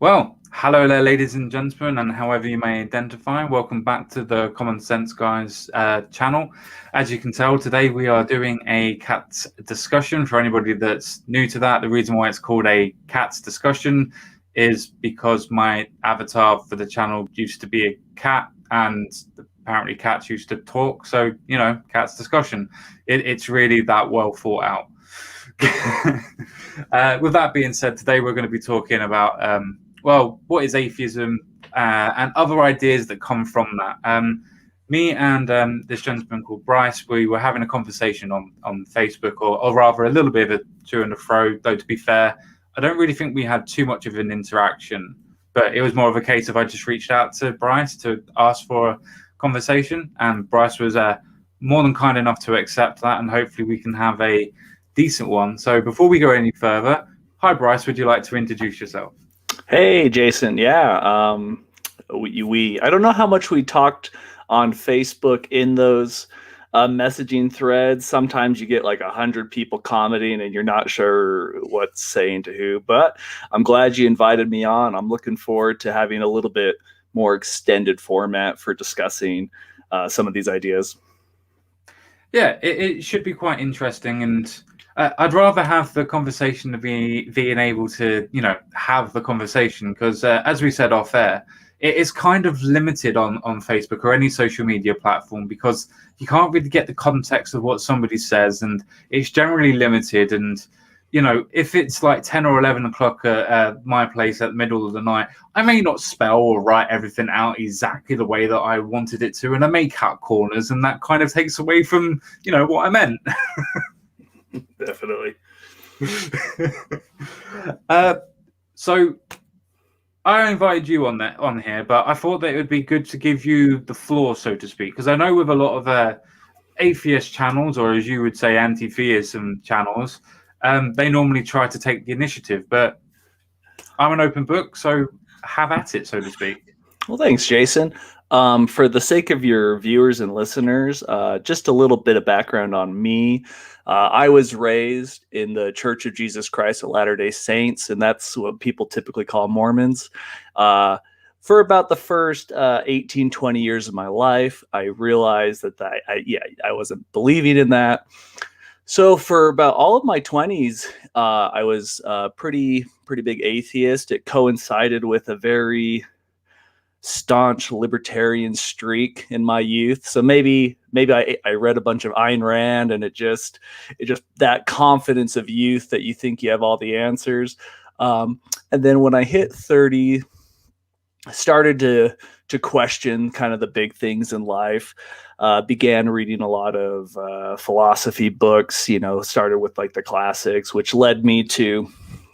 Well, hello there, ladies and gentlemen, and however you may identify. Welcome back to the Common Sense Guys channel. As you can tell, today we are doing a cats discussion. For anybody that's new to that, the reason why it's called a cats discussion is because my avatar for the channel used to be a cat, and apparently cats used to talk. So, cats discussion. It's really that well thought out. With that being said, today we're going to be talking about what is atheism and other ideas that come from that. Me and this gentleman called Bryce, we were having a conversation on Facebook, or rather a little bit of a to and fro, though to be fair, I don't really think we had too much of an interaction, but it was more of a case of I just reached out to Bryce to ask for a conversation, and Bryce was more than kind enough to accept that, and hopefully we can have a decent one. So before we go any further, hi Bryce, would you like to introduce yourself? Hey Jason, yeah. We I don't know how much we talked on Facebook in those messaging threads. Sometimes you get like 100 people commenting and you're not sure what's saying to who, but I'm glad you invited me on. I'm looking forward to having a little bit more extended format for discussing some of these ideas. Yeah, it should be quite interesting, and I'd rather have the conversation to being able to, have the conversation, because as we said off air, it is kind of limited on Facebook or any social media platform, because you can't really get the context of what somebody says, and it's generally limited. And if it's like 10 or 11 o'clock at my place at the middle of the night, I may not spell or write everything out exactly the way that I wanted it to, and I may cut corners, and that kind of takes away from, what I meant. Definitely. So I invited you on here, but I thought that it would be good to give you the floor, so to speak, because I know with a lot of atheist channels, or as you would say, anti-theism channels, they normally try to take the initiative, but I'm an open book, so have at it, so to speak. Well, thanks, Jason. For the sake of your viewers and listeners, just a little bit of background on me. I was raised in the Church of Jesus Christ of Latter-day Saints, and that's what people typically call Mormons. For about the first 18, 20 years of my life, I realized that I wasn't believing in that. So for about all of my 20s, I was a pretty big atheist. It coincided with a very staunch libertarian streak in my youth. So maybe I read a bunch of Ayn Rand, and it just that confidence of youth that you think you have all the answers. And then when I hit 30, I started to question kind of the big things in life. Began reading a lot of philosophy books, started with like the classics, which led me to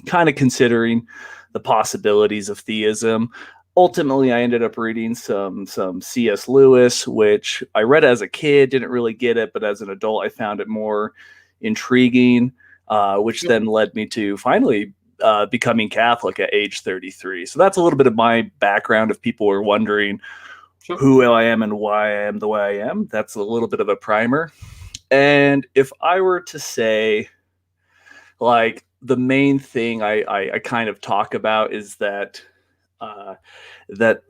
kind of considering the possibilities of theism. Ultimately, I ended up reading some C.S. Lewis, which I read as a kid, didn't really get it, but as an adult, I found it more intriguing, which then led me to finally becoming Catholic at age 33. So that's a little bit of my background. If people were wondering who I am and why I am the way I am, that's a little bit of a primer. And if I were to say, like, the main thing I kind of talk about is that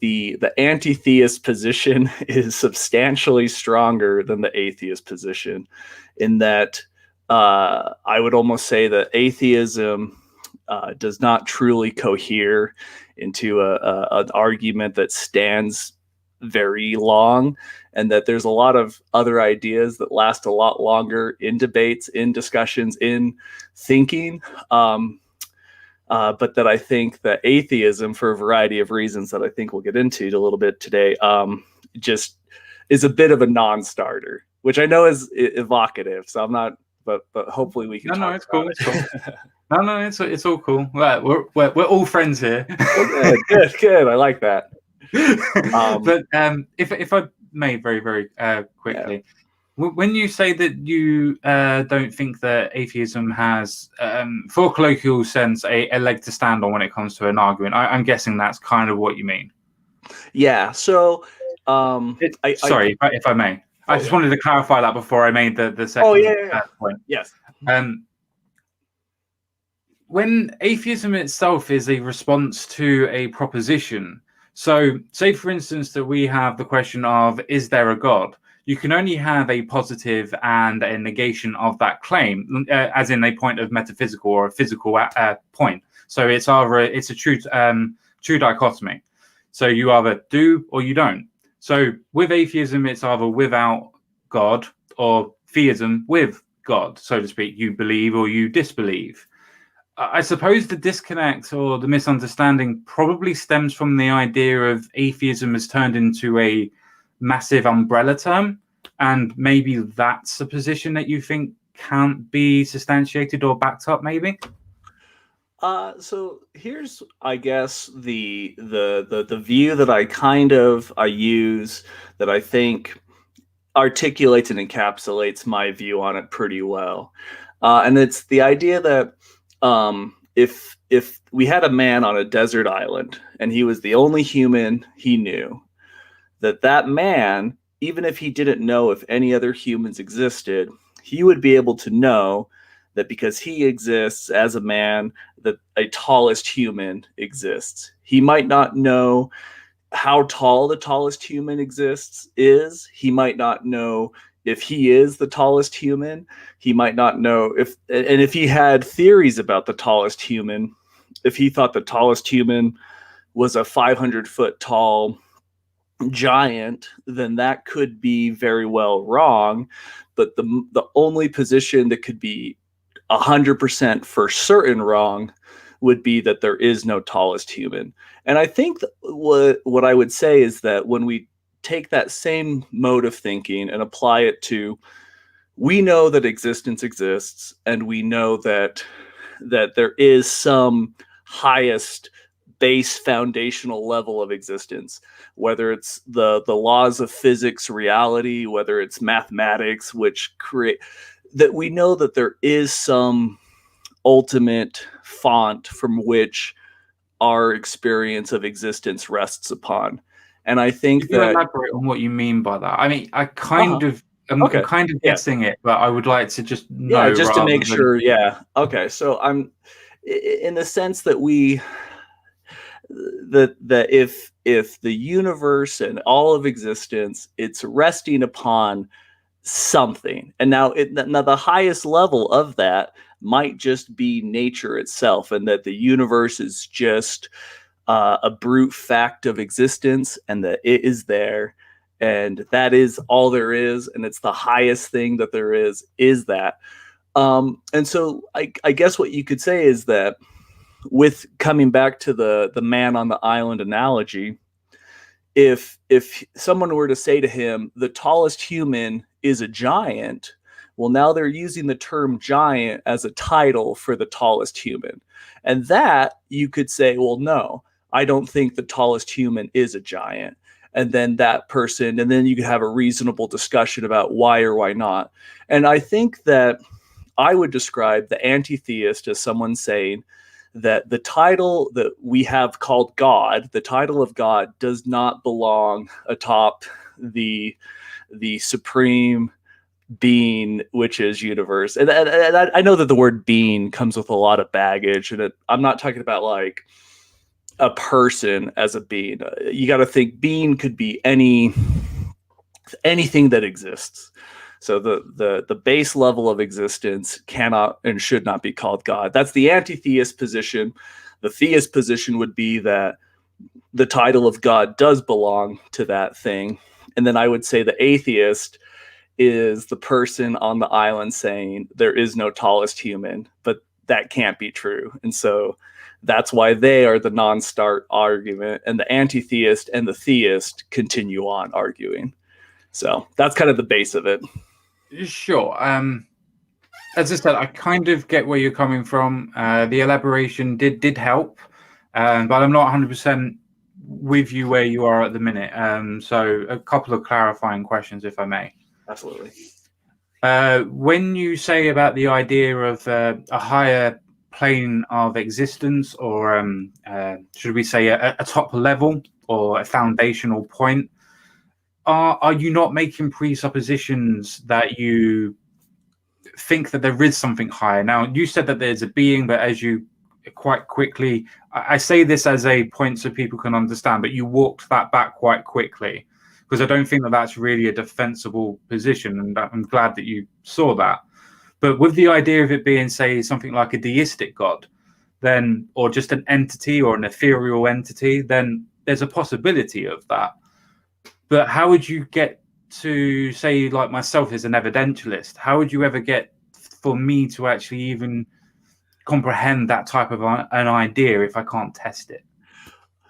the anti-theist position is substantially stronger than the atheist position, in that I would almost say that atheism does not truly cohere into an argument that stands very long, and that there's a lot of other ideas that last a lot longer in debates, in discussions, in thinking. But that I think that atheism, for a variety of reasons that I think we'll get into a little bit today, just is a bit of a non-starter, which I know is evocative. So I'm not, but hopefully we can. No, it's cool. It's cool. No, it's all cool. We're all friends here. Good. I like that. But if I may, very very quickly. Yeah. When you say that you don't think that atheism has, for a colloquial sense, a leg to stand on when it comes to an argument, I'm guessing that's kind of what you mean. Yeah. So, sorry, if I may, I just wanted to clarify that before I made the second point. Yes. when atheism itself is a response to a proposition, so say for instance that we have the question of, is there a God? You can only have a positive and a negation of that claim, as in a point of metaphysical or a physical point. So it's a true dichotomy. So you either do or you don't. So with atheism, it's either without God or theism with God, so to speak. You believe or you disbelieve. I suppose the disconnect or the misunderstanding probably stems from the idea of atheism has turned into a massive umbrella term, and maybe that's a position that you think can't be substantiated or backed up, maybe. So here's, I guess, the view that I use, that I think articulates and encapsulates my view on it pretty well, and it's the idea that if we had a man on a desert island and he was the only human he knew, that man, even if he didn't know if any other humans existed, he would be able to know that because he exists as a man, that a tallest human exists. He might not know how tall the tallest human is. He might not know if he is the tallest human. He might not know if he had theories about the tallest human, if he thought the tallest human was a 500-foot tall giant, then that could be very well wrong. But the only position that could be 100% for certain wrong would be that there is no tallest human. And I think what I would say is that when we take that same mode of thinking and apply it to, we know that existence exists, and we know that there is some highest base foundational level of existence, whether it's the laws of physics, reality, whether it's mathematics, which create that, we know that there is some ultimate font from which our experience of existence rests upon. And I think Could you that elaborate on what you mean by that? I mean, I'm kind of guessing it, but I would like to just know just to make than... sure. Yeah. Okay. So I'm in the sense that that if the universe and all of existence, it's resting upon something, and now the highest level of that might just be nature itself, and that the universe is just a brute fact of existence, and that it is there, and that is all there is, and it's the highest thing that there is that. And so I guess what you could say is that, with coming back to the man on the island analogy, if someone were to say to him, the tallest human is a giant, well, now they're using the term giant as a title for the tallest human. And that you could say, well, no, I don't think the tallest human is a giant. And then you could have a reasonable discussion about why or why not. And I think that I would describe the anti-theist as someone saying that the title that we have called God, the title of God, does not belong atop the supreme being, which is universe. And I know that the word being comes with a lot of baggage, and I'm not talking about like a person as a being. You got to think being could be anything that exists. So the base level of existence cannot and should not be called God. That's the anti-theist position. The theist position would be that the title of God does belong to that thing. And then I would say the atheist is the person on the island saying there is no tallest human, but that can't be true. And so that's why they are the non-start argument, and the anti-theist and the theist continue on arguing. So that's kind of the base of it. Sure. As I said, I kind of get where you're coming from. The elaboration did help, but I'm not 100% with you where you are at the minute. So a couple of clarifying questions, if I may. Absolutely. When you say about the idea of a higher plane of existence, or should we say a top level or a foundational point, are you not making presuppositions that you think that there is something higher? Now, you said that there's a being, but as you quite quickly. I say this as a point so people can understand, but you walked that back quite quickly, because I don't think that that's really a defensible position, and I'm glad that you saw that. But with the idea of it being, say, something like a deistic God, then, or just an entity or an ethereal entity, then there's a possibility of that. But how would you get to, say, like myself as an evidentialist, how would you ever get for me to actually even comprehend that type of an idea if I can't test it?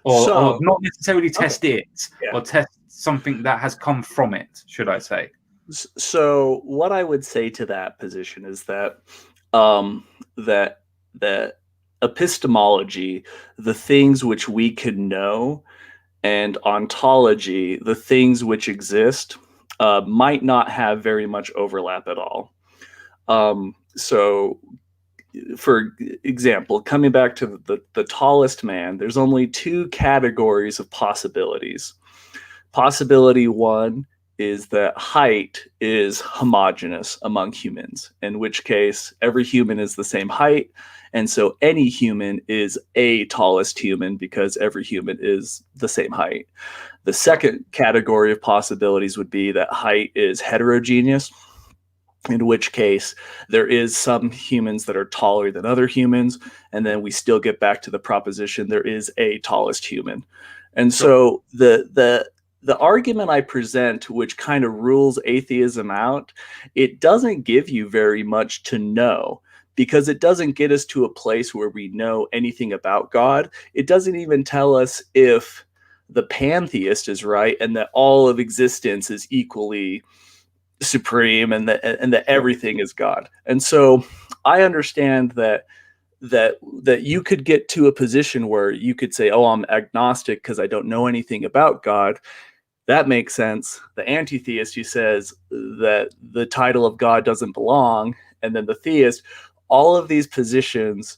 Or not necessarily test it, or test something that has come from it, should I say? So what I would say to that position is that that epistemology, the things which we can know, and ontology, the things which exist, might not have very much overlap at all. So, for example, coming back to the tallest man, there's only two categories of possibilities. Possibility one is that height is homogeneous among humans, in which case every human is the same height. And so any human is a tallest human because every human is the same height. The second category of possibilities would be that height is heterogeneous, in which case there is some humans that are taller than other humans. And then we still get back to the proposition there is a tallest human. And so the argument I present, which kind of rules atheism out, it doesn't give you very much to know, because it doesn't get us to a place where we know anything about God. It doesn't even tell us if the pantheist is right and that all of existence is equally supreme and that everything is God. And so I understand that you could get to a position where you could say, oh, I'm agnostic because I don't know anything about God. That makes sense. The anti-theist who says that the title of God doesn't belong, and then the theist, all of these positions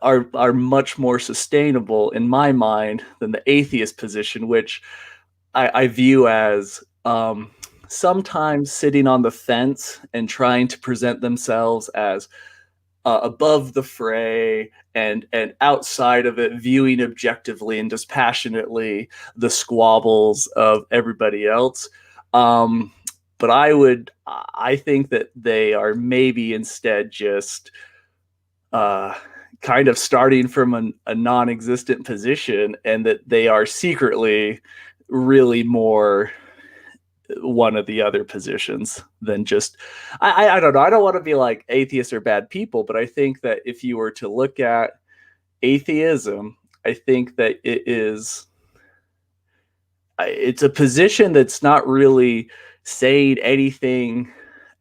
are much more sustainable in my mind than the atheist position, which I view as sometimes sitting on the fence and trying to present themselves as above the fray and outside of it, viewing objectively and dispassionately the squabbles of everybody else. But I think that they are maybe instead just kind of starting from a non-existent position, and that they are secretly really more one of the other positions than just, I don't know. I don't want to be like atheists are bad people, but I think that if you were to look at atheism, I think that it's a position that's not really saying anything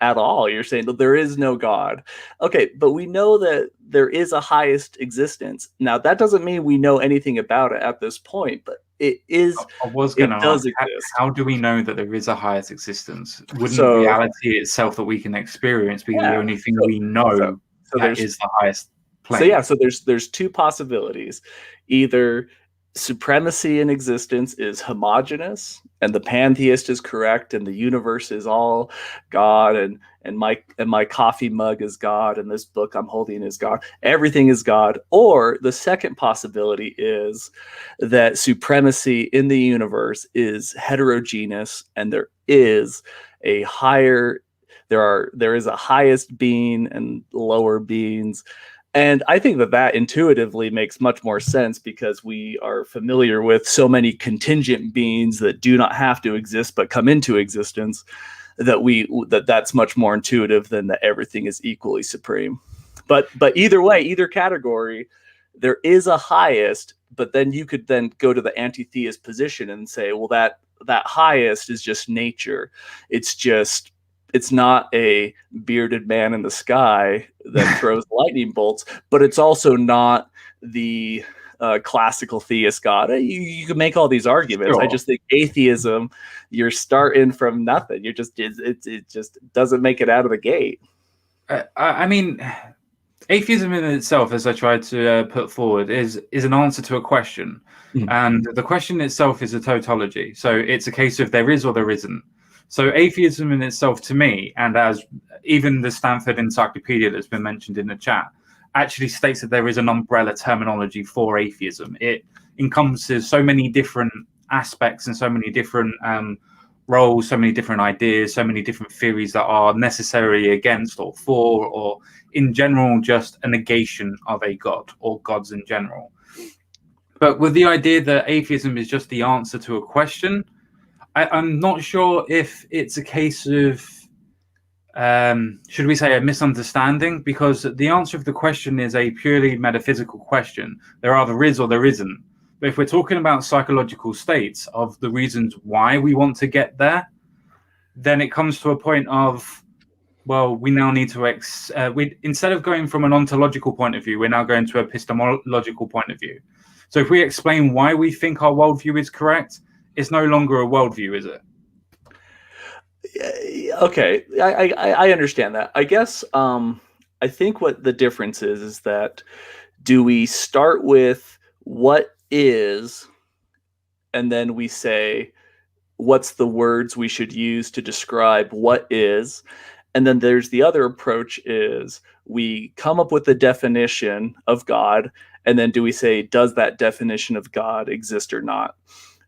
at all. You're saying that there is no God. Okay, but we know that there is a highest existence. Now, that doesn't mean we know anything about it at this point, but it is. I was going to ask, exist. How do we know that there is a highest existence? Wouldn't reality itself that we can experience be the only thing we know that is the highest plane? So there's two possibilities. Either supremacy in existence is homogeneous and the pantheist is correct and the universe is all God, and my coffee mug is God and this book I'm holding is God. Everything is God. Or the second possibility is that supremacy in the universe is heterogeneous and there is a highest being and lower beings. And I think that intuitively makes much more sense because we are familiar with so many contingent beings that do not have to exist but come into existence, that's much more intuitive than that everything is equally supreme. But either way, either category, there is a highest, but then you could then go to the anti-theist position and say, well, that highest is just nature. It's not a bearded man in the sky that throws lightning bolts, but it's also not the classical theist God. You can make all these arguments. Sure. I just think atheism, you're starting from nothing. It just doesn't make it out of the gate. I mean, atheism in itself, as I tried to put forward, is an answer to a question. Mm-hmm. And the question itself is a tautology. So it's a case of there is or there isn't. So atheism in itself, to me, and as even the Stanford Encyclopedia that's been mentioned in the chat, actually states that there is an umbrella terminology for atheism. It encompasses so many different aspects and so many different roles, so many different ideas, so many different theories that are necessarily against or for, or in general just a negation of a god or gods in general. But with the idea that atheism is just the answer to a question, I'm not sure if it's a case of should we say a misunderstanding, because the answer of the question is a purely metaphysical question. There either is or there isn't. But if we're talking about psychological states of the reasons why we want to get there, then it comes to a point of, well, we now need to instead of going from an ontological point of view, we're now going to an epistemological point of view. So if we explain why we think our worldview is correct, it's no longer a worldview, is it? Okay, I understand that. I guess I think what the difference is that do we start with what is, and then we say what's the words we should use to describe what is, and then there's the other approach is we come up with the definition of God, and then do we say does that definition of God exist or not?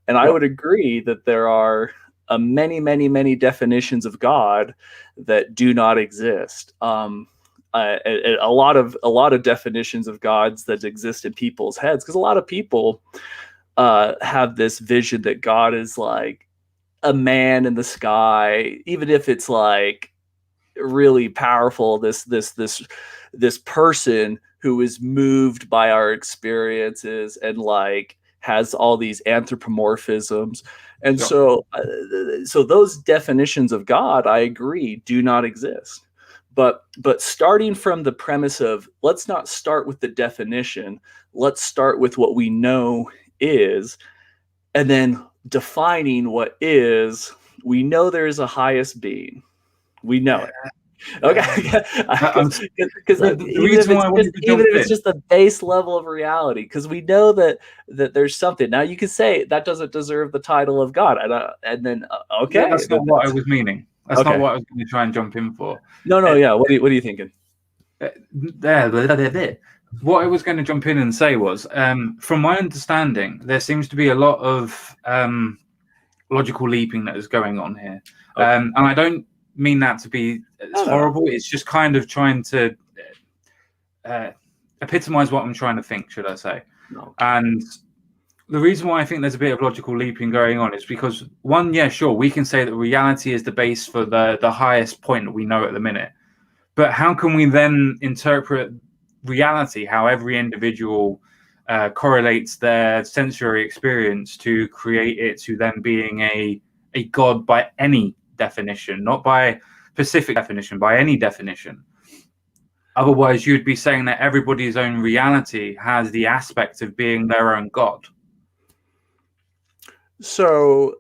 And I would agree that there are many definitions of God that do not exist. A lot of definitions of gods that exist in people's heads, because a lot of people have this vision that God is like a man in the sky, even if it's like really powerful. This person who is moved by our experiences and like has all these anthropomorphisms. And so those definitions of God, I agree, do not exist. But starting from the premise of let's not start with the definition, let's start with what we know is, and then defining what is, we know there is a highest being. We know it. Okay, because even if it's just the base level of reality, because we know that there's something. Now you could say that doesn't deserve the title of God, and then okay, that's not what I was meaning. That's not what I was going to try and jump in for. No, yeah. What are you thinking? What I was going to jump in and say was, from my understanding, there seems to be a lot of logical leaping that is going on here, and I don't mean that to be horrible. It's just kind of trying to epitomize what I'm trying to think, should I say. And the reason why I think there's a bit of logical leaping going on is because, one, yeah, sure, we can say that reality is the base for the highest point that we know at the minute. But how can we then interpret reality, how every individual correlates their sensory experience to create it to then being a god by any definition, not by specific definition, by any definition? Otherwise, you'd be saying that everybody's own reality has the aspect of being their own god. So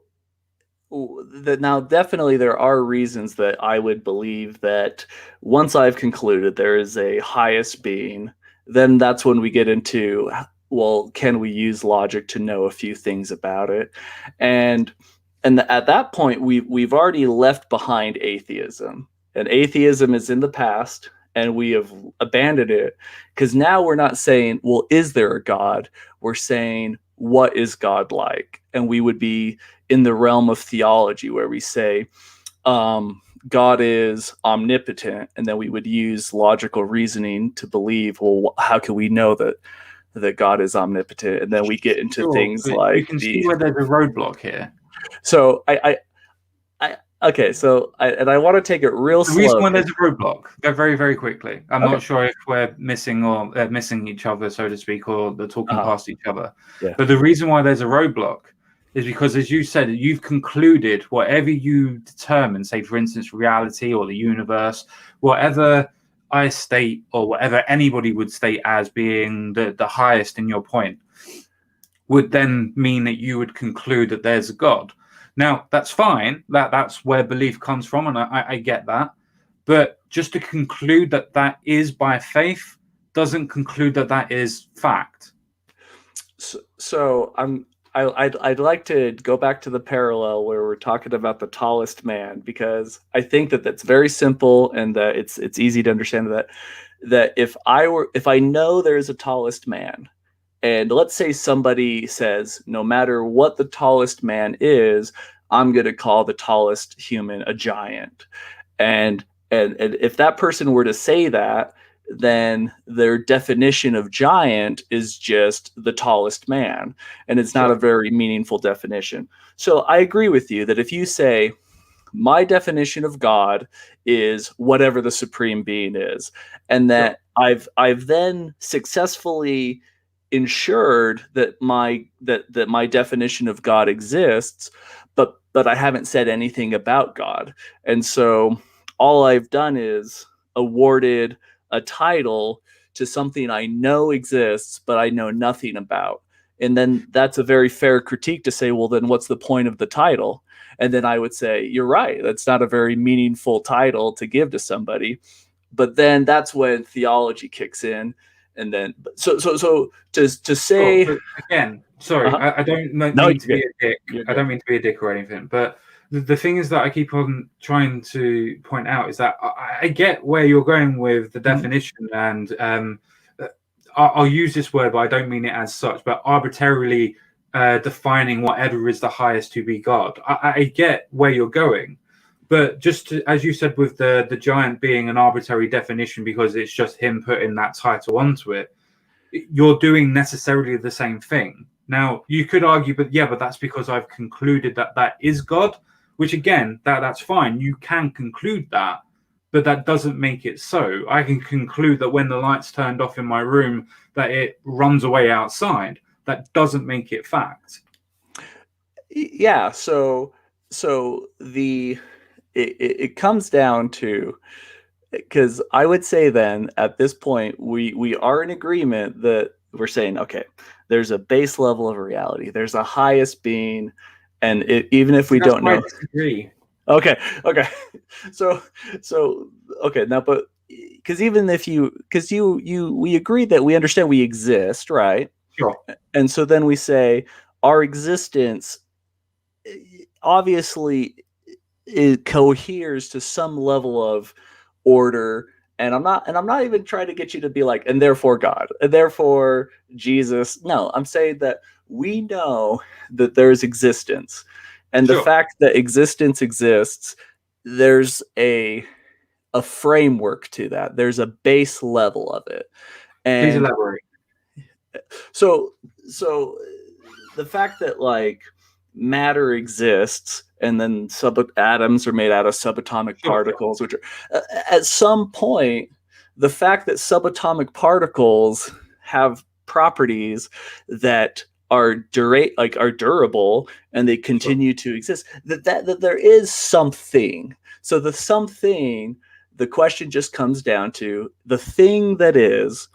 now definitely there are reasons that I would believe that once I've concluded there is a highest being, then that's when we get into, well, can we use logic to know a few things about it? And at that point, we've already left behind atheism, and atheism is in the past, and we have abandoned it, because now we're not saying, well, is there a God? We're saying, what is God like? And we would be in the realm of theology where we say God is omnipotent, and then we would use logical reasoning to believe, well, how can we know that God is omnipotent? And then we get into things like you can see where there's a roadblock here. So I want to take it real slow. The reason why there's a roadblock, go very, very quickly. I'm not sure if we're missing each other, so to speak, or they're talking past each other. Yeah. But the reason why there's a roadblock is because, as you said, you've concluded whatever you determine, say, for instance, reality or the universe, whatever I state or whatever anybody would state as being the highest in your point, would then mean that you would conclude that there's a God. Now, that's fine. That's where belief comes from, and I get that. But just to conclude that that is by faith doesn't conclude that that is fact. So I'd like to go back to the parallel where we're talking about the tallest man, because I think that that's very simple, and that it's easy to understand that if I know there's a tallest man, and let's say somebody says, no matter what the tallest man is, I'm going to call the tallest human a giant. And, and if that person were to say that, then their definition of giant is just the tallest man. And it's not Sure. a very meaningful definition. So I agree with you that if you say, my definition of God is whatever the supreme being is, and Sure. that I've then successfully ensured that my definition of God exists, but I haven't said anything about God. And so all I've done is awarded a title to something I know exists but I know nothing about. And then that's a very fair critique to say, well, then what's the point of the title? And then I would say, you're right, that's not a very meaningful title to give to somebody. But then that's when theology kicks in. And then so to Sure. say, But again, sorry, uh-huh. I don't No, mean to you're be good. a dick. You're I good. don't mean to be a dick or anything. But the thing is that I keep on trying to point out is that I get where you're going with the Mhm. definition, and I'll use this word, but I don't mean it as such. But arbitrarily defining whatever is the highest to be God. I get where you're going. But just to, as you said, with the giant being an arbitrary definition because it's just him putting that title onto it, you're doing necessarily the same thing. Now, you could argue, but yeah, but that's because I've concluded that that is God, which again, that's fine. You can conclude that, but that doesn't make it so. I can conclude that when the lights turned off in my room, that it runs away outside. That doesn't make it fact. Yeah. So it comes down to, because I would say then at this point we are in agreement that we're saying, okay, there's a base level of reality, there's a highest being, and even if we That's don't why I know. disagree. Okay. so so okay, now, but because even if you we agree that we understand we exist, right? Sure. And so then we say our existence obviously it coheres to some level of order. And I'm not even trying to get you to be like, and therefore God, and therefore Jesus. No, I'm saying that we know that there's existence, and the Sure. fact that existence exists, there's a framework to that, there's a base level of it. Please And elaborate. so the fact that like matter exists, and then subatoms are made out of subatomic Sure, sure. particles, which are at some point, the fact that subatomic particles have properties that are durable, and they Sure. continue to exist, that there is something. So the question just comes down to the thing that is,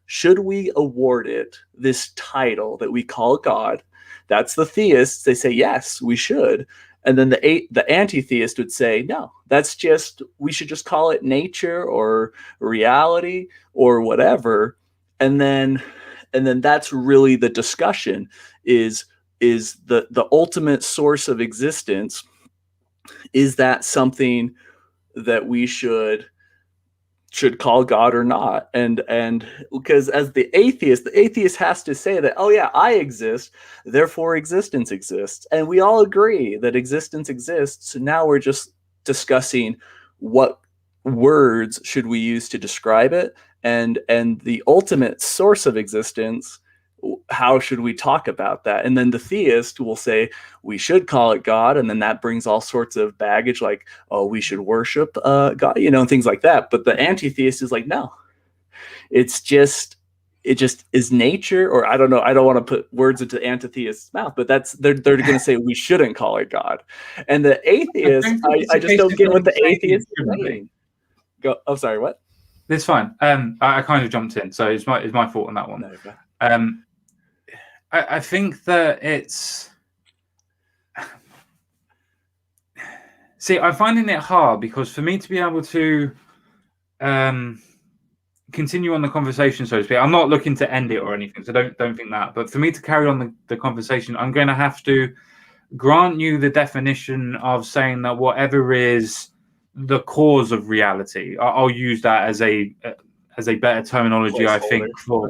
should we award it this title that we call God? That's the theists. They say, yes, we should. And then the anti-theist would say, no, that's just, we should just call it nature or reality or whatever. And then, that's really the discussion is the ultimate source of existence. Is that something that we should call God or not? And because as the atheist has to say that, oh yeah, I exist, therefore existence exists, and we all agree that existence exists. So now we're just discussing what words should we use to describe it, and the ultimate source of existence, how should we talk about that? And then the theist will say we should call it God, and then that brings all sorts of baggage, like, oh, we should worship God, and things like that. But the anti-theist is like, no, it's just it just is nature. Or I don't know, I don't want to put words into the anti-theist's mouth, but they're going to say we shouldn't call it God. And the I atheist, don't think it's I a just case don't of get what them the saying it atheist is shouldn't be. saying. Go. Oh, sorry, what? It's fine. I kind of jumped in, so it's my fault on that one. No, go. Um, I think that it's. See, I'm finding it hard because for me to be able to continue on the conversation, so to speak, I'm not looking to end it or anything, so don't think that. But for me to carry on the conversation, I'm going to have to grant you the definition of saying that whatever is the cause of reality, I'll use that as a better terminology, I think, for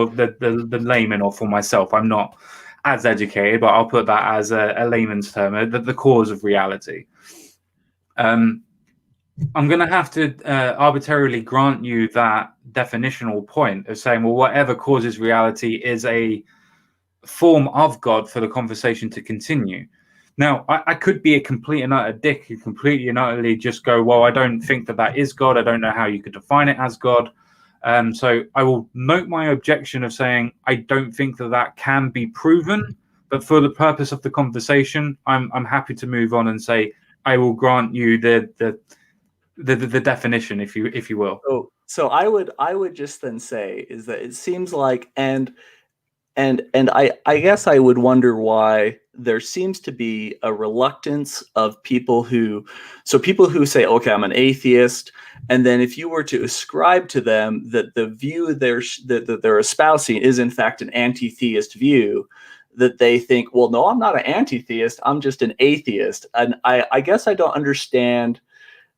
the layman or for myself. I'm not as educated, but I'll put that as a layman's term, the cause of reality. I'm going to have to arbitrarily grant you that definitional point of saying, well, whatever causes reality is a form of God for the conversation to continue. Now, I could be a complete and utter dick who completely and utterly just go, well, I don't think that is God. I don't know how you could define it as God. So I will note my objection of saying I don't think that can be proven. But for the purpose of the conversation, I'm happy to move on and say I will grant you the definition, if you will. So I would just then say is that it seems like and I guess I would wonder why there seems to be a reluctance of people who say, okay, I'm an atheist, and then if you were to ascribe to them that the view that they're espousing is in fact an anti-theist view, that they think, well, no, I'm not an anti-theist, I'm just an atheist. And I guess I don't understand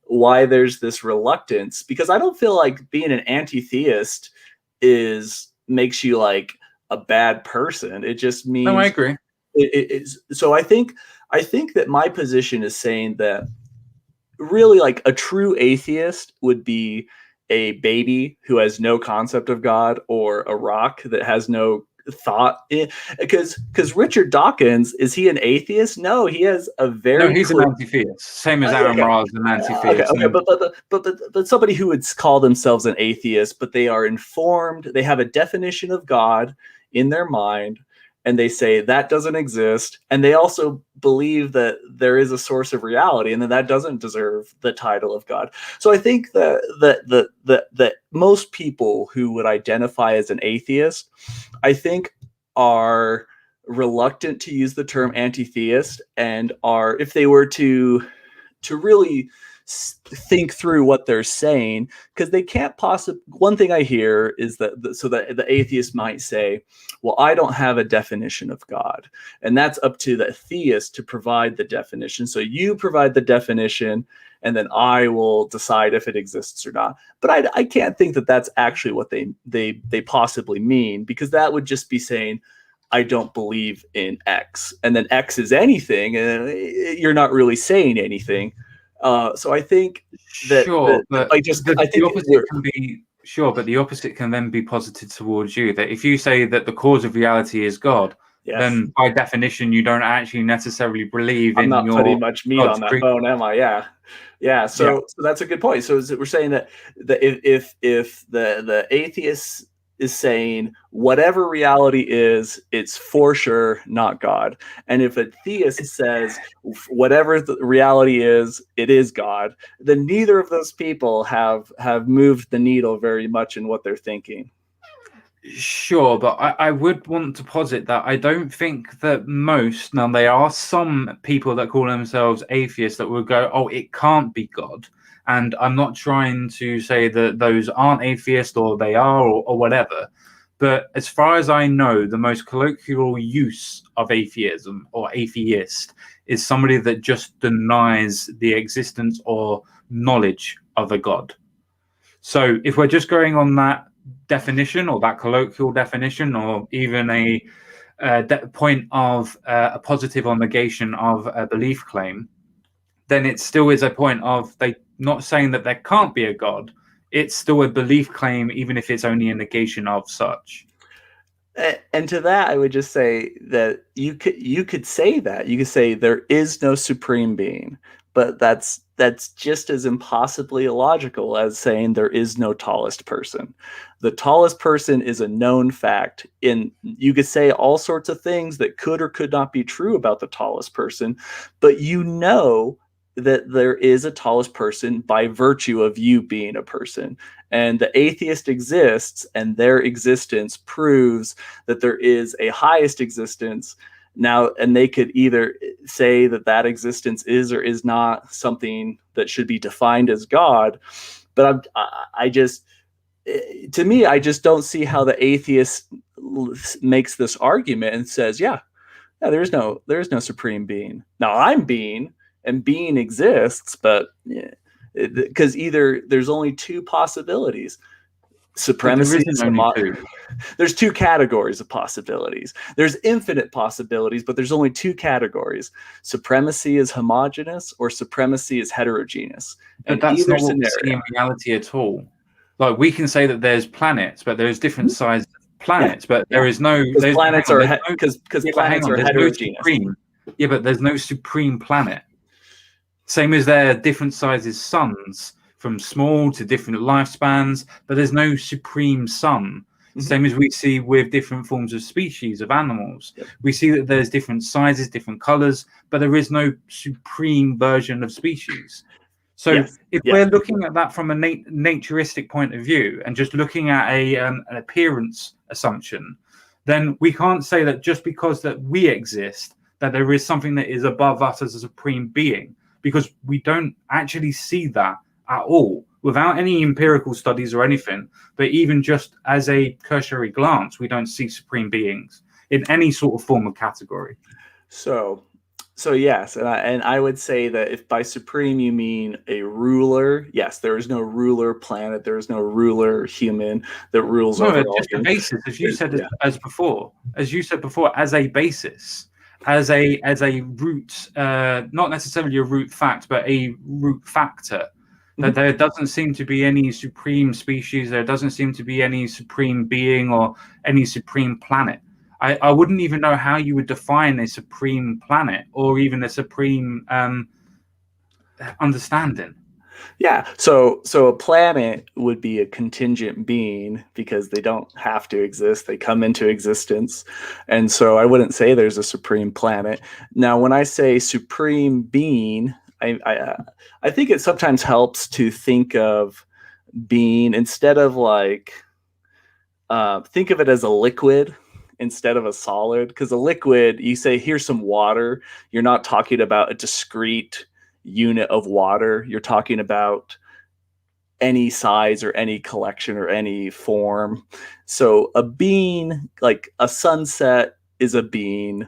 why there's this reluctance, because I don't feel like being an anti-theist makes you like a bad person. It just means no, I agree. So I think that my position is saying that really like a true atheist would be a baby who has no concept of God, or a rock that has no thought in, because Richard Dawkins, is he an atheist? No, he has a very he's an anti-theist, same as Aaron Ra is an anti-theist. But somebody who would call themselves an atheist, but they are informed, they have a definition of God in their mind, and they say that doesn't exist, and they also believe that there is a source of reality, and that doesn't deserve the title of God. So I think that most people who would identify as an atheist, I think, are reluctant to use the term anti-theist, and are, if they were to really think through what they're saying, because they can't possibly. One thing I hear is that the atheist might say, well, I don't have a definition of God, and that's up to the theist to provide the definition. So you provide the definition, and then I will decide if it exists or not. But I can't think that that's actually what they possibly mean, because that would just be saying, I don't believe in X, and then X is anything, and you're not really saying anything. So I think that the opposite can then be posited towards you. That if you say that the cause of reality is God, yes, then by definition you don't actually necessarily believe I'm in not your putting much meat God's on that bone, am I? Yeah. So that's a good point. So we're saying that if the atheist is saying whatever reality is, it's for sure not God. And if a theist says whatever the reality is, it is God, then neither of those people have moved the needle very much in what they're thinking. Sure, but I would want to posit that I don't think that most, now there are some people that call themselves atheists that would go, oh, it can't be God. And I'm not trying to say that those aren't atheists or they are or whatever. But as far as I know, the most colloquial use of atheism or atheist is somebody that just denies the existence or knowledge of a God. So if we're just going on that definition or that colloquial definition, or even a point of a positive or negation of a belief claim, then it still is a point of they not saying that there can't be a God. It's still a belief claim, even if it's only a negation of such. And to that, I would just say that you could say that. You could say there is no supreme being, but that's just as impossibly illogical as saying there is no tallest person. The tallest person is a known fact. You could say all sorts of things that could or could not be true about the tallest person, but you know that there is a tallest person by virtue of you being a person. And the atheist exists, and their existence proves that there is a highest existence. Now, and they could either say that existence is or is not something that should be defined as God, But I just, to me, I just don't see how the atheist makes this argument and says, yeah, there's no supreme being. Now I'm being, and being exists, but because either there's only two possibilities. Supremacy is there's two categories of possibilities. There's infinite possibilities, but there's only two categories. Supremacy is homogeneous, or supremacy is heterogeneous. But that's not what we see in reality at all. Like, we can say that there's planets, but there's different sized planets, but there is no. Planets are because planets are heterogeneous. Yeah, but there's no supreme planet. Same as there are different sizes suns, from small to different lifespans, but there's no supreme sun. Same as we see with different forms of species of animals. We see that there's different sizes, different colors, but there is no supreme version of species. So if we're looking at that from a naturistic point of view and just looking at an appearance assumption, then we can't say that just because that we exist, that there is something that is above us as a supreme being, because we don't actually see that at all, without any empirical studies or anything. But even just as a cursory glance, we don't see supreme beings in any sort of form of category. So yes, and I would say that if by supreme you mean a ruler, yes, there is no ruler planet, there is no ruler human that rules over all. Just a basis, as you said before, as a basis, as a root, not necessarily a root fact, but a root factor. That there doesn't seem to be any supreme species, there doesn't seem to be any supreme being or any supreme planet. I wouldn't even know how you would define a supreme planet or even a supreme understanding. Yeah, so a planet would be a contingent being because they don't have to exist; they come into existence, and so I wouldn't say there's a supreme planet. Now, when I say supreme being, I think it sometimes helps to think of being instead of think of it as a liquid instead of a solid, because a liquid, you say here's some water, you're not talking about a discrete unit of water, you're talking about any size or any collection or any form. So a being, like a sunset is a being,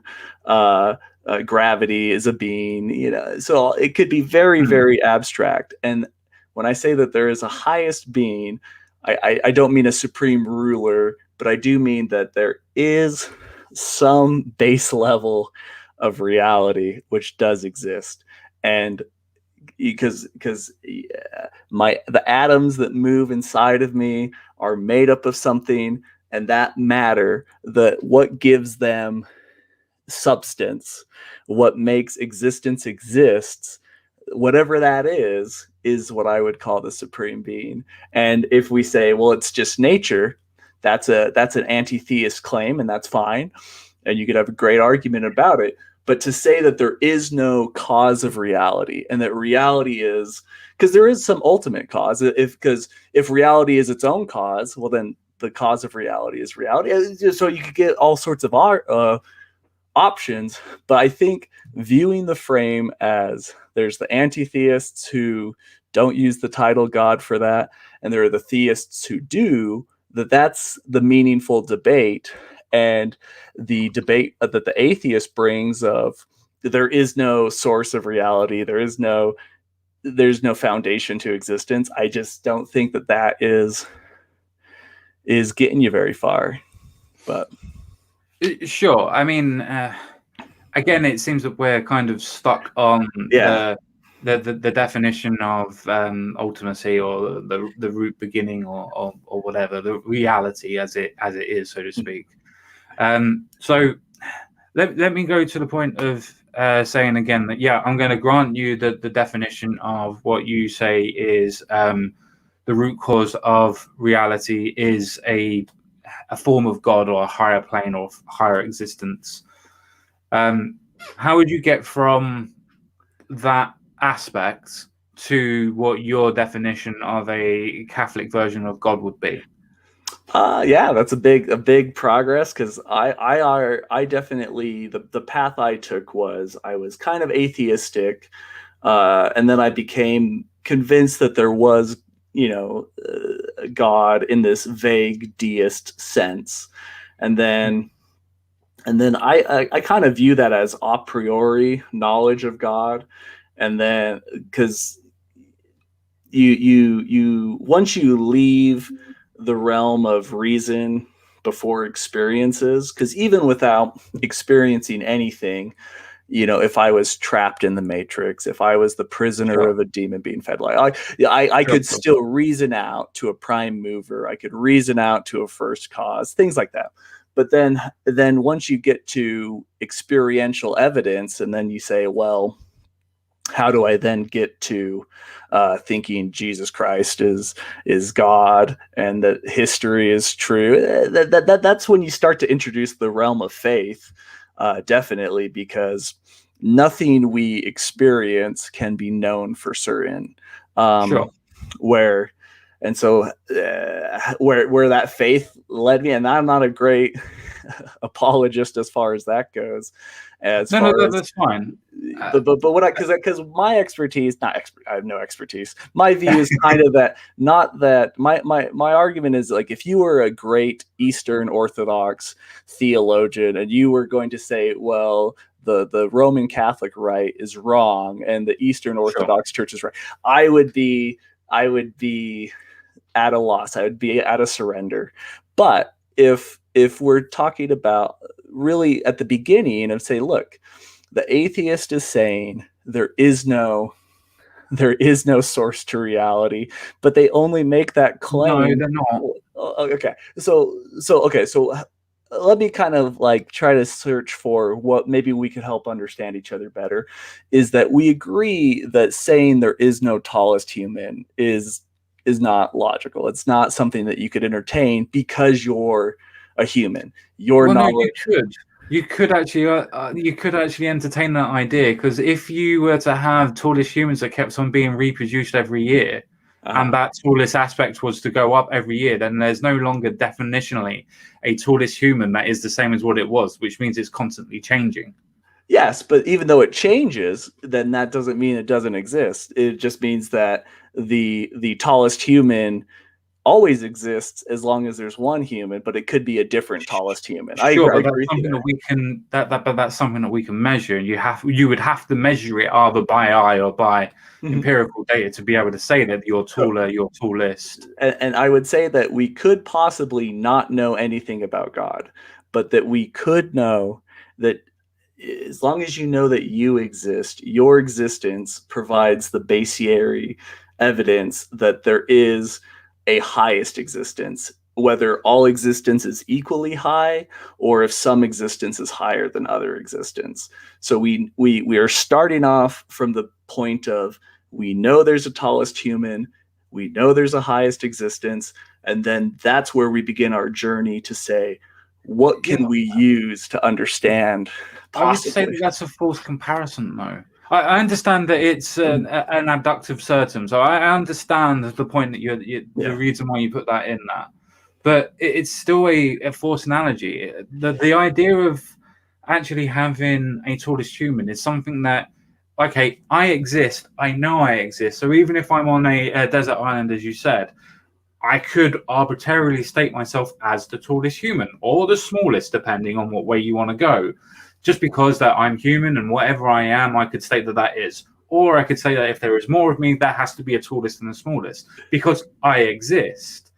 gravity is a being, so it could be very, very abstract. And when I say that there is a highest being, I don't mean a supreme ruler, but I do mean that there is some base level of reality which does exist. And because the atoms that move inside of me are made up of something, and that matter, what gives them substance, what makes existence exists, whatever that is what I would call the supreme being. And if we say, well, it's just nature, that's an anti-theist claim, and that's fine, and you could have a great argument about it. But to say that there is no cause of reality, and that reality is, because there is some ultimate cause, because if reality is its own cause, well, then the cause of reality is reality. So you could get all sorts of options. But I think viewing the frame as there's the anti-theists who don't use the title God for that, and there are the theists who do, that's the meaningful debate. And the debate that the atheist brings of there is no source of reality, there's no foundation to existence, I just don't think that is getting you very far. But sure, I mean, again, it seems that we're kind of stuck on the definition of ultimacy, or the root beginning, or whatever, the reality as it is, so to speak. So let me go to the point of saying again that, I'm going to grant you that the definition of what you say is the root cause of reality is a form of God, or a higher plane, or higher existence. How would you get from that aspect to what your definition of a Catholic version of God would be? That's a big progress, because I definitely, the path I took was I was kind of atheistic, and then I became convinced that there was God in this vague deist sense. And then I kind of view that as a priori knowledge of God. And then because you once you leave the realm of reason before experiences, because even without experiencing anything, if I was trapped in the Matrix, if I was the prisoner Sure. of a demon being fed I could still reason out to a prime mover. I could reason out to a first cause, things like that. But then once you get to experiential evidence, and then you say, well, how do I then get to thinking Jesus Christ is God and that history is true? That's when you start to introduce the realm of faith, definitely, because nothing we experience can be known for certain. Sure. Where that faith led me, and I'm not a great apologist as far as that goes. That's fine. But what because my expertise, I have no expertise. My view is kind of that, not that my argument is like, if you were a great Eastern Orthodox theologian and you were going to say, well, the Roman Catholic rite is wrong and the Eastern Orthodox Church is right, I would be at a loss. I would be at a surrender. But if we're talking about really at the beginning and say, look, the atheist is saying there is no source to reality, but they only make that claim. No, they're not. Okay. So let me kind of like try to search for what maybe we could help understand each other better. Is that we agree that saying there is no tallest human is not logical. It's not something that you could entertain because you're a human. Your knowledge. No, you could actually entertain that idea, because if you were to have tallest humans that kept on being reproduced every year, and that tallest aspect was to go up every year, then there's no longer definitionally a tallest human that is the same as what it was, which means it's constantly changing. Yes, but even though it changes, then that doesn't mean it doesn't exist. It just means that the tallest human always exists as long as there's one human, but it could be a different tallest human. Sure, but that's something that we can measure. You would have to measure it either by eye or by empirical data to be able to say that you're taller, you're tallest. And I would say that we could possibly not know anything about God, but that we could know that as long as you know that you exist, your existence provides the basiary evidence that there is a highest existence, whether all existence is equally high or if some existence is higher than other existence. So we are starting off from the point of, we know there's a tallest human, we know there's a highest existence, and then that's where we begin our journey to say, what can we use to understand possibly? I would say that's a false comparison, though. I understand that it's an abductive certum, so I understand the point that the reason why you put that in that, but it's still a false analogy. The idea of actually having a tallest human is something that, okay, I exist, I know I exist, so even if I'm on a desert island, as you said, I could arbitrarily state myself as the tallest human or the smallest, depending on what way you want to go. Just because that I'm human and whatever I am, I could state that is. Or I could say that if there is more of me, that has to be a tallest and the smallest, because I exist.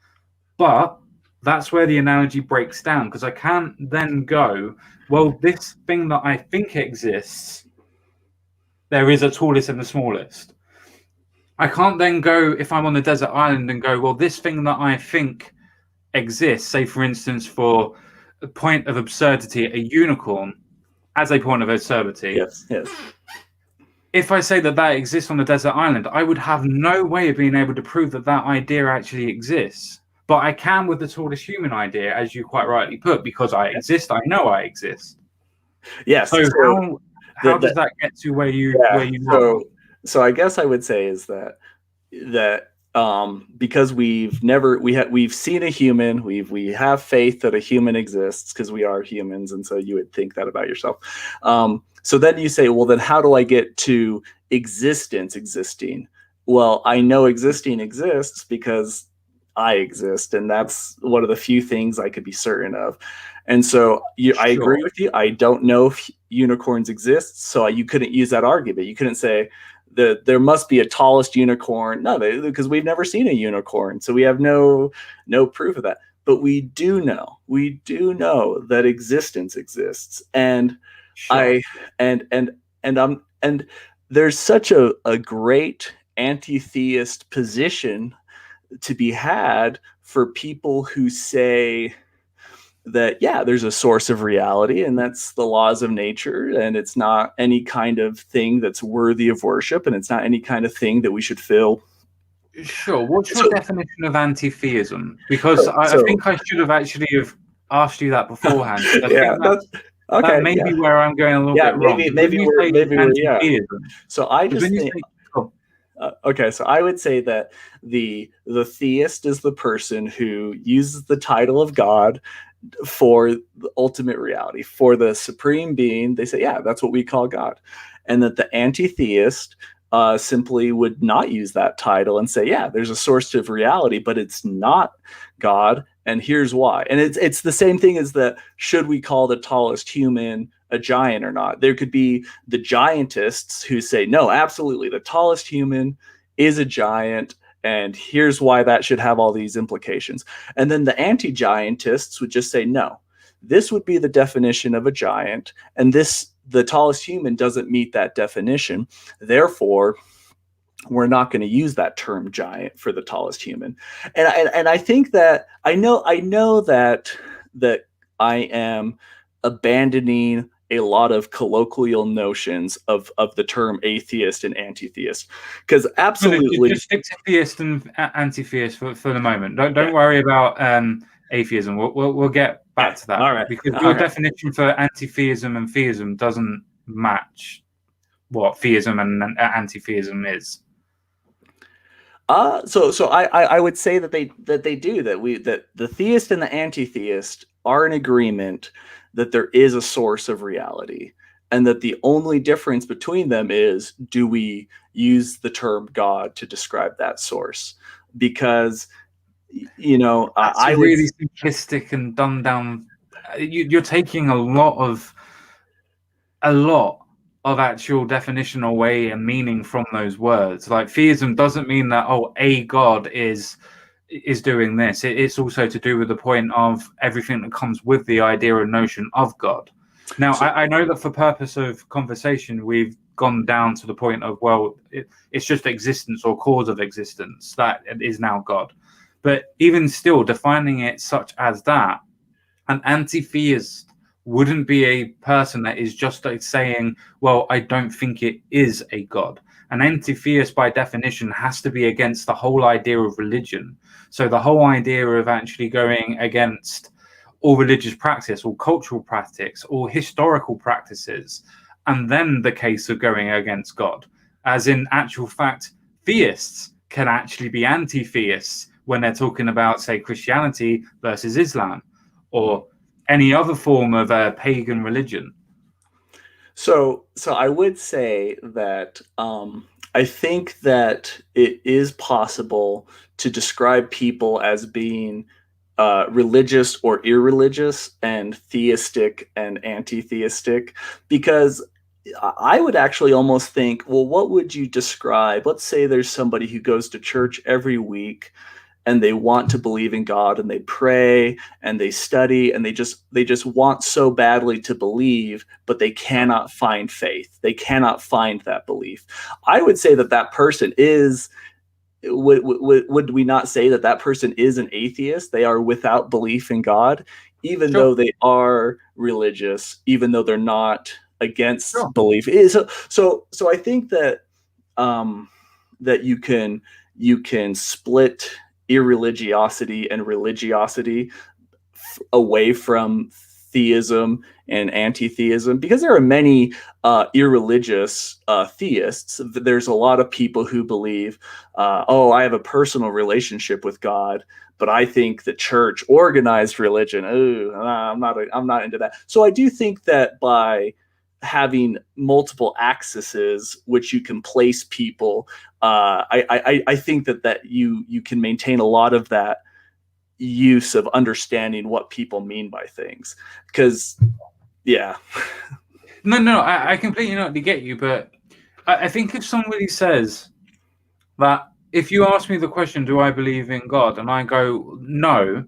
But that's where the analogy breaks down, because I can't then go, well, this thing that I think exists, there is a tallest and the smallest. I can't then go, if I'm on the desert island, and go, well, this thing that I think exists, say, for instance, for a point of absurdity, a unicorn, as a point of absurdity. Yes. If I say that exists on the desert island, I would have no way of being able to prove that idea actually exists. But I can with the tallest human idea, as you quite rightly put, because I exist, I know I exist. Yes. So how does that get to where you know? So I guess I would say is that because we've seen a human, we have faith that a human exists because we are humans, and so you would think that about yourself. So then you say, well, then how do I get to existence existing? Well, I know existing exists because I exist, and that's one of the few things I could be certain of. And so I Sure. agree with you. I don't know if unicorns exist, so you couldn't use that argument. You couldn't say that there must be a tallest unicorn. No, because we've never seen a unicorn, so we have no proof of that. But we do know that existence exists, and Sure. I and there's such a great anti-theist position to be had for people who say that, yeah, there's a source of reality and that's the laws of nature, and it's not any kind of thing that's worthy of worship, and it's not any kind of thing that we should feel. Sure. What's your So definition of anti-theism? Because so, I so think I should have actually have asked you that beforehand. I yeah, think that's that okay. may Yeah, be where I'm going a little yeah. bit wrong. When you say Maybe we're yeah. anti-theism, So I because just when you think say, oh, okay, so I would say that the theist is the person who uses the title of God for the ultimate reality, for the supreme being. They say, yeah, that's what we call God. And that the anti-theist simply would not use that title and say, yeah, there's a source of reality, but it's not God, and here's why. And it's the same thing as that, should we call the tallest human a giant or not? There could be the giantists who say, no, absolutely, the tallest human is a giant, and here's why that should have all these implications. And then the anti-giantists would just say, no, this would be the definition of a giant, and the tallest human doesn't meet that definition. Therefore, we're not going to use that term giant for the tallest human. And I think that I know that I am abandoning a lot of colloquial notions of the term atheist and anti-theist, because no, no, absolutely, just stick to theist and anti-theist for the moment. yeah, Don't worry about atheism. We'll get yeah, back to that all right, because all your right. definition for anti-theism and theism doesn't match what theism and anti-theism is. So I would say that they do, that the theist and the anti-theist are in agreement that there is a source of reality, and that the only difference between them is, do we use the term God to describe that source? Because That's a I would. really simplistic and dumbed down. You're taking a lot of actual definition away and meaning from those words. Like theism doesn't mean that a god is doing this. It's also to do with the point of everything that comes with the idea or notion of God. Now, So, I know that for purpose of conversation, we've gone down to the point of, well, it's just existence or cause of existence that is now God. But even still, defining it such as that, an anti-theist wouldn't be a person that is just like saying, well, I don't think it is a god. An anti-theist by definition has to be against the whole idea of religion. So the whole idea of actually going against all religious practice, all cultural practice, all historical practices, and then the case of going against God. As in actual fact, theists can actually be anti-theists when they're talking about, say, Christianity versus Islam, or any other form of pagan religion. so I would say that I think that it is possible to describe people as being religious or irreligious, and theistic and anti-theistic, because I would actually almost think, well, what would you describe? Let's say there's somebody who goes to church every week, and they want to believe in God, and they pray and they study, and they just want so badly to believe, but they cannot find faith. They cannot find that belief. I would say that that person is, would we not say that that person is an atheist? They are without belief in God, even Sure, though they are religious, even though they're not against sure. belief. So I think that that you can split irreligiosity and religiosity away from theism and anti-theism, because there are many irreligious theists. There's a lot of people who believe, oh, I have a personal relationship with God, but I think the church organized religion. Oh, I'm not into that. So I do think that by having multiple axes which you can place people I think that you can maintain a lot of that use of understanding what people mean by things, because yeah. No, I completely not get you, but I think if somebody says that, if you ask me the question, do I believe in God, and I go no,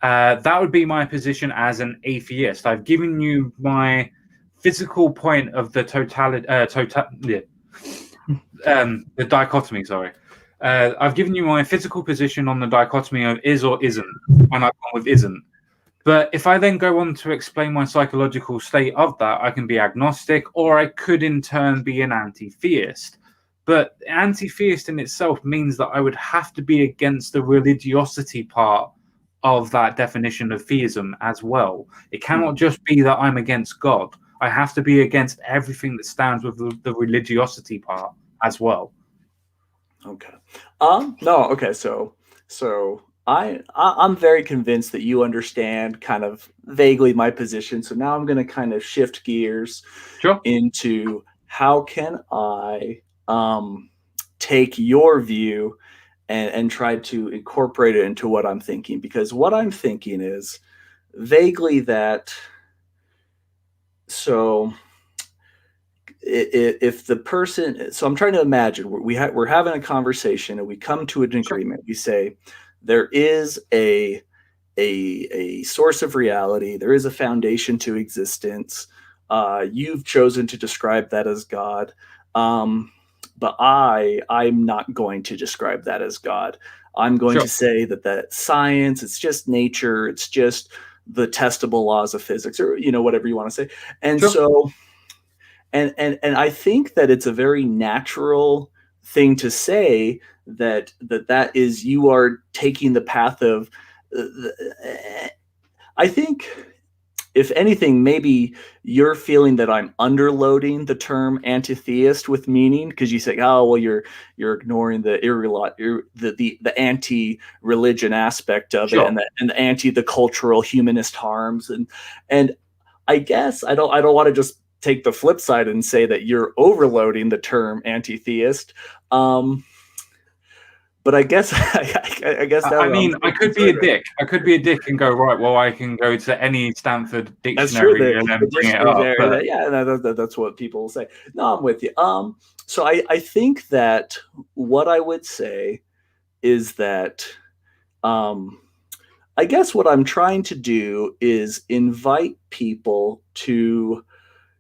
that would be my position as an atheist. I've given you my physical point of the the dichotomy. Sorry, I've given you my physical position on the dichotomy of is or isn't, and I've gone with isn't. But if I then go on to explain my psychological state of that, I can be agnostic, or I could in turn be an anti-theist. But anti-theist in itself means that I would have to be against the religiosity part of that definition of theism as well. It cannot just be that I'm against God. I have to be against everything that stands with the religiosity part as well. Okay. No. Okay. So I'm very convinced that you understand kind of vaguely my position. So now I'm going to kind of shift gears Sure. into how can I take your view and try to incorporate it into what I'm thinking, because what I'm thinking is vaguely that. So if the person, so I'm trying to imagine we're having a conversation and we come to an agreement. We say there is a source of reality, there is a foundation to existence. You've chosen to describe that as God, but I'm not going to describe that as God. I'm going to say that science, it's just nature, it's just the testable laws of physics, or whatever you want to say. And so and I think that it's a very natural thing to say that is, you are taking the path of I think, if anything, maybe you're feeling that I'm underloading the term anti-theist with meaning, because you say, oh, well, you're ignoring the anti-religion aspect of it, and the cultural humanist harms, and I guess I don't want to just take the flip side and say that you're overloading the term anti-theist. But I guess I guess that I could be a dick. I could be a dick and go, right, well, I can go to any Stanford dictionary and then bring it up. But... yeah, that's what people say. No, I'm with you. So I think that what I would say is that I guess what I'm trying to do is invite people to,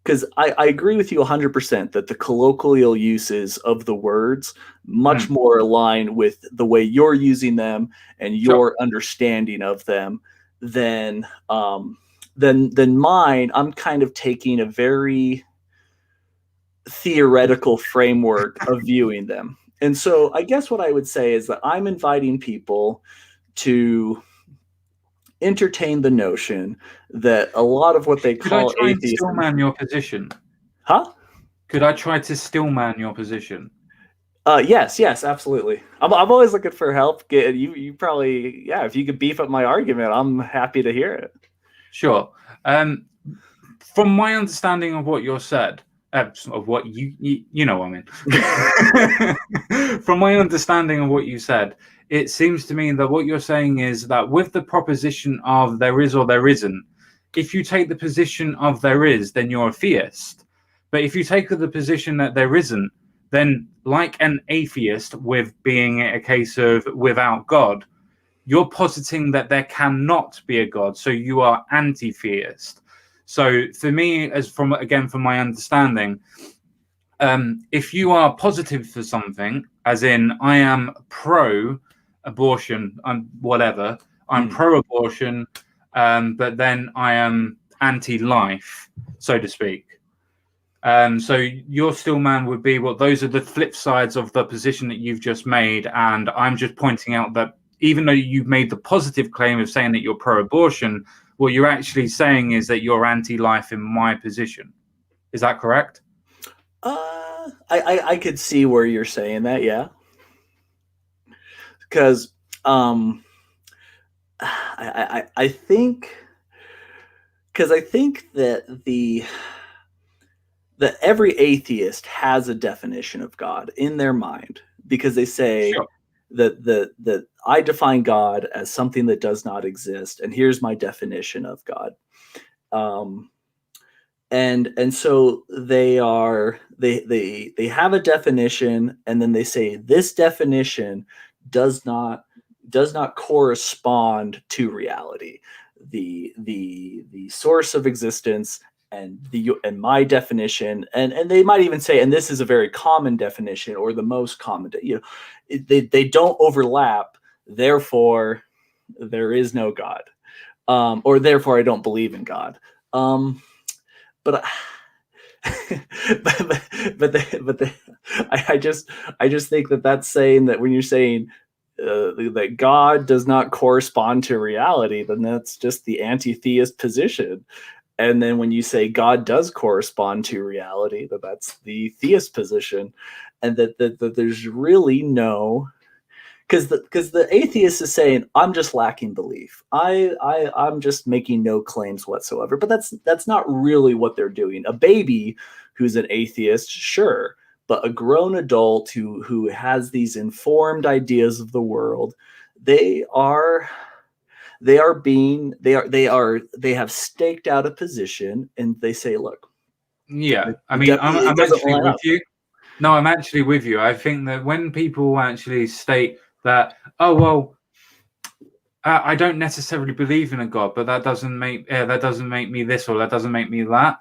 because I agree with you 100% that the colloquial uses of the words much more align with the way you're using them and your understanding of them than mine. I'm kind of taking a very theoretical framework of viewing them. And so I guess what I would say is that I'm inviting people to entertain the notion that a lot of what they call atheism... Could I try atheism... to stillman your position? Huh? Could I try to stillman your position? Yes, absolutely. I'm always looking for help. You probably, if you could beef up my argument, I'm happy to hear it. Sure. From my understanding of what you said, of what you know what I mean. From my understanding of what you said, it seems to me that what you're saying is that with the proposition of there is or there isn't, if you take the position of there is, then you're a theist. But if you take the position that there isn't, then like an atheist, with being a case of without God, you're positing that there cannot be a God. So you are anti-theist. So for me, from my understanding, if you are positive for something, as in I am pro-abortion, I'm pro-abortion, but then I am anti-life, so to speak. So your stillman would be, well, those are the flip sides of the position that you've just made, and I'm just pointing out that even though you've made the positive claim of saying that you're pro-abortion, what you're actually saying is that you're anti-life in my position. Is that correct? I could see where you're saying that, yeah. Because I think that every atheist has a definition of God in their mind. because they say Sure. that I define God as something that does not exist, and here's my definition of God. And so they have a definition, and then they say this definition does not correspond to reality. The source of existence and my definition, and they might even say, and this is a very common definition, or the most common, they don't overlap, therefore there is no God, or therefore I don't believe in God. But I just think that that's saying that when you're saying that God does not correspond to reality, then that's just the anti-theist position. And then when you say God does correspond to reality, that's the theist position, and that there's really no, because the atheist is saying, I'm just lacking belief. I'm just making no claims whatsoever. But that's not really what they're doing. A baby who's an atheist, sure, but a grown adult who has these informed ideas of the world, they have staked out a position, and they say, look, Yeah, I mean, I'm actually with you. No, I'm actually with you. I think that when people actually state that, oh well, I don't necessarily believe in a God, but that doesn't make me this, or that doesn't make me that.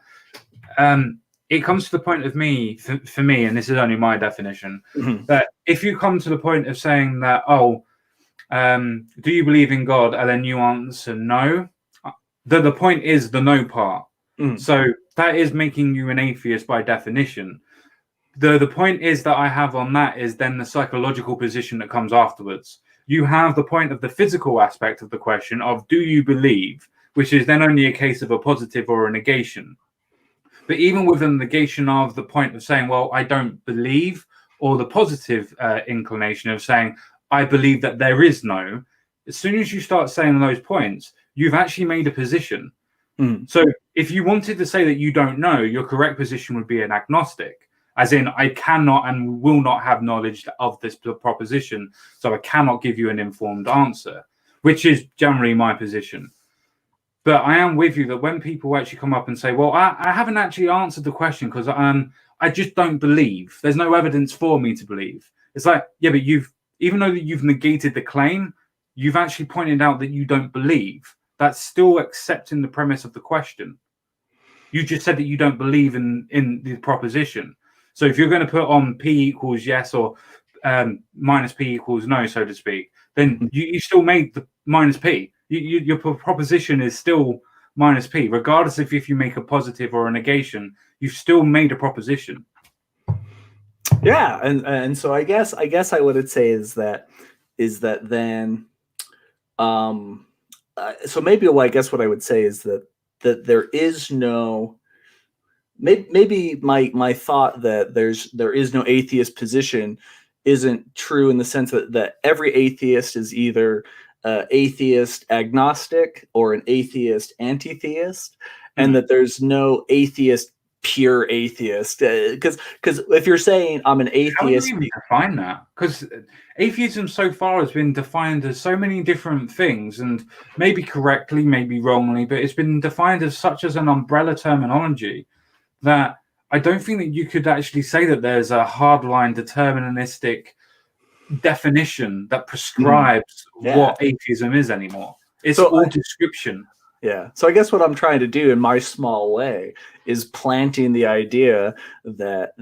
It comes to the point of me, for me, and this is only my definition, that if you come to the point of saying that, do you believe in God, and then you answer no, the point is the no part. So that is making you an atheist by definition. The point is that I have on that is then the psychological position that comes afterwards. You have the point of the physical aspect of the question of do you believe, which is then only a case of a positive or a negation. But even with the negation of the point of saying, well, I don't believe, or the positive inclination of saying, I believe that there is no, as soon as you start saying those points, you've actually made a position. So if you wanted to say that you don't know, your correct position would be an agnostic, as in I cannot and will not have knowledge of this proposition, so I cannot give you an informed answer, which is generally my position. But I am with you that when people actually come up and say, well, I haven't actually answered the question because I just don't believe. There's no evidence for me to believe. It's like, yeah, but even though you've negated the claim, you've actually pointed out that you don't believe. That's still accepting the premise of the question. You just said that you don't believe in the proposition. So if you're going to put on P equals yes or minus P equals no, so to speak, then you still made the minus P. Your proposition is still minus P, regardless of if you make a positive or a negation. You've still made a proposition. Yeah, and so I guess I would say is that then, so maybe I guess what I would say is that there is no, maybe my thought that there is no atheist position isn't true in the sense that every atheist is either atheist agnostic or an atheist anti-theist, and that there's no atheist pure atheist, because if you're saying I'm an atheist, how do you even define that? Because atheism so far has been defined as so many different things, and maybe correctly, maybe wrongly, but it's been defined as such as an umbrella terminology that I don't think that you could actually say that there's a hardline deterministic definition that prescribes what atheism is anymore. It's all description. Yeah. So I guess what I'm trying to do in my small way is planting the idea that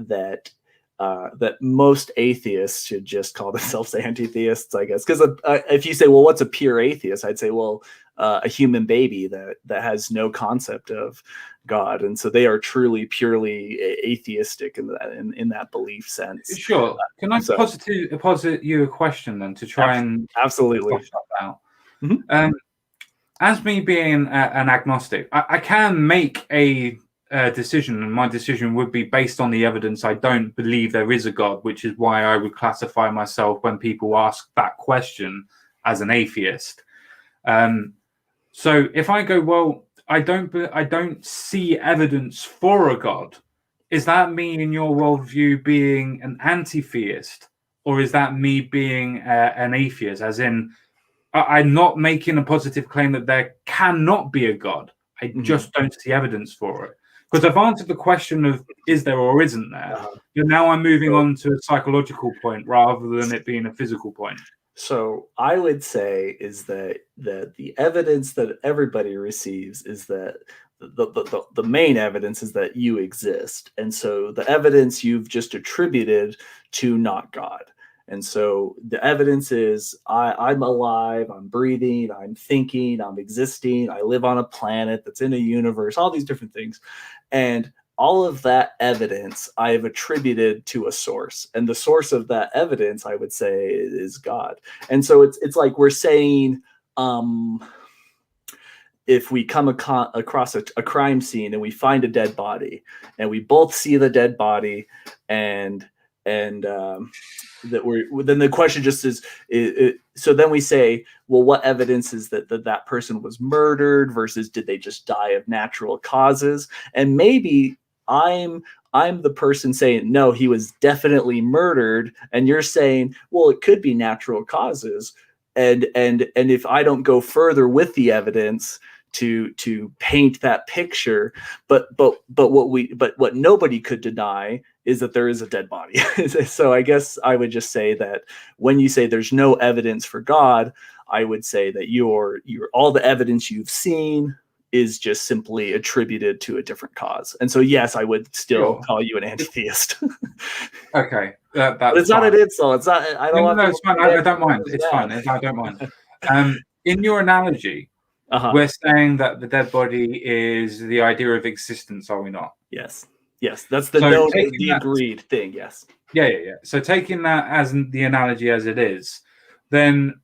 most atheists should just call themselves anti-theists, I guess. Because if you say, well, what's a pure atheist? I'd say, well, a human baby that has no concept of God, and so they are truly purely atheistic in that belief sense. Sure. Can I posit you a question then to try and absolutely out? As me being an agnostic, I can make a decision, and my decision would be based on the evidence. I don't believe there is a God, which is why I would classify myself when people ask that question as an atheist. So if I go, well, I don't see evidence for a God, is that me in your worldview being an anti-theist, or is that me being an atheist? As in, I'm not making a positive claim that there cannot be a God. I just don't see evidence for it. Because I've answered the question of is there or isn't there. But now I'm moving on to a psychological point rather than it being a physical point. So I would say is that the evidence that everybody receives is that the main evidence is that you exist. And so the evidence you've just attributed to not God. And so the evidence is I'm alive, I'm breathing, I'm thinking, I'm existing, I live on a planet that's in a universe, all these different things. And all of that evidence I have attributed to a source. And the source of that evidence, I would say, is God. And so it's like we're saying, if we come across a crime scene and we find a dead body and we both see the dead body and then the question just is so then we say, well, what evidence is that person was murdered versus did they just die of natural causes? And maybe I'm the person saying, no, he was definitely murdered. And you're saying, well, it could be natural causes. And if I don't go further with the evidence to paint that picture, but what nobody could deny is that there is a dead body. So I guess I would just say that when you say there's no evidence for God, I would say that your all the evidence you've seen is just simply attributed to a different cause. And so, yes, I would still call you an anti-theist. Okay. But it's fine. not an insult. It's not. I don't want. No, it's fine. I don't mind. It's fine. I don't mind. In your analogy, we're saying that the dead body is the idea of existence, are we not? Yes. That's the agreed thing. Yes. Yeah. So taking that as the analogy as it is, then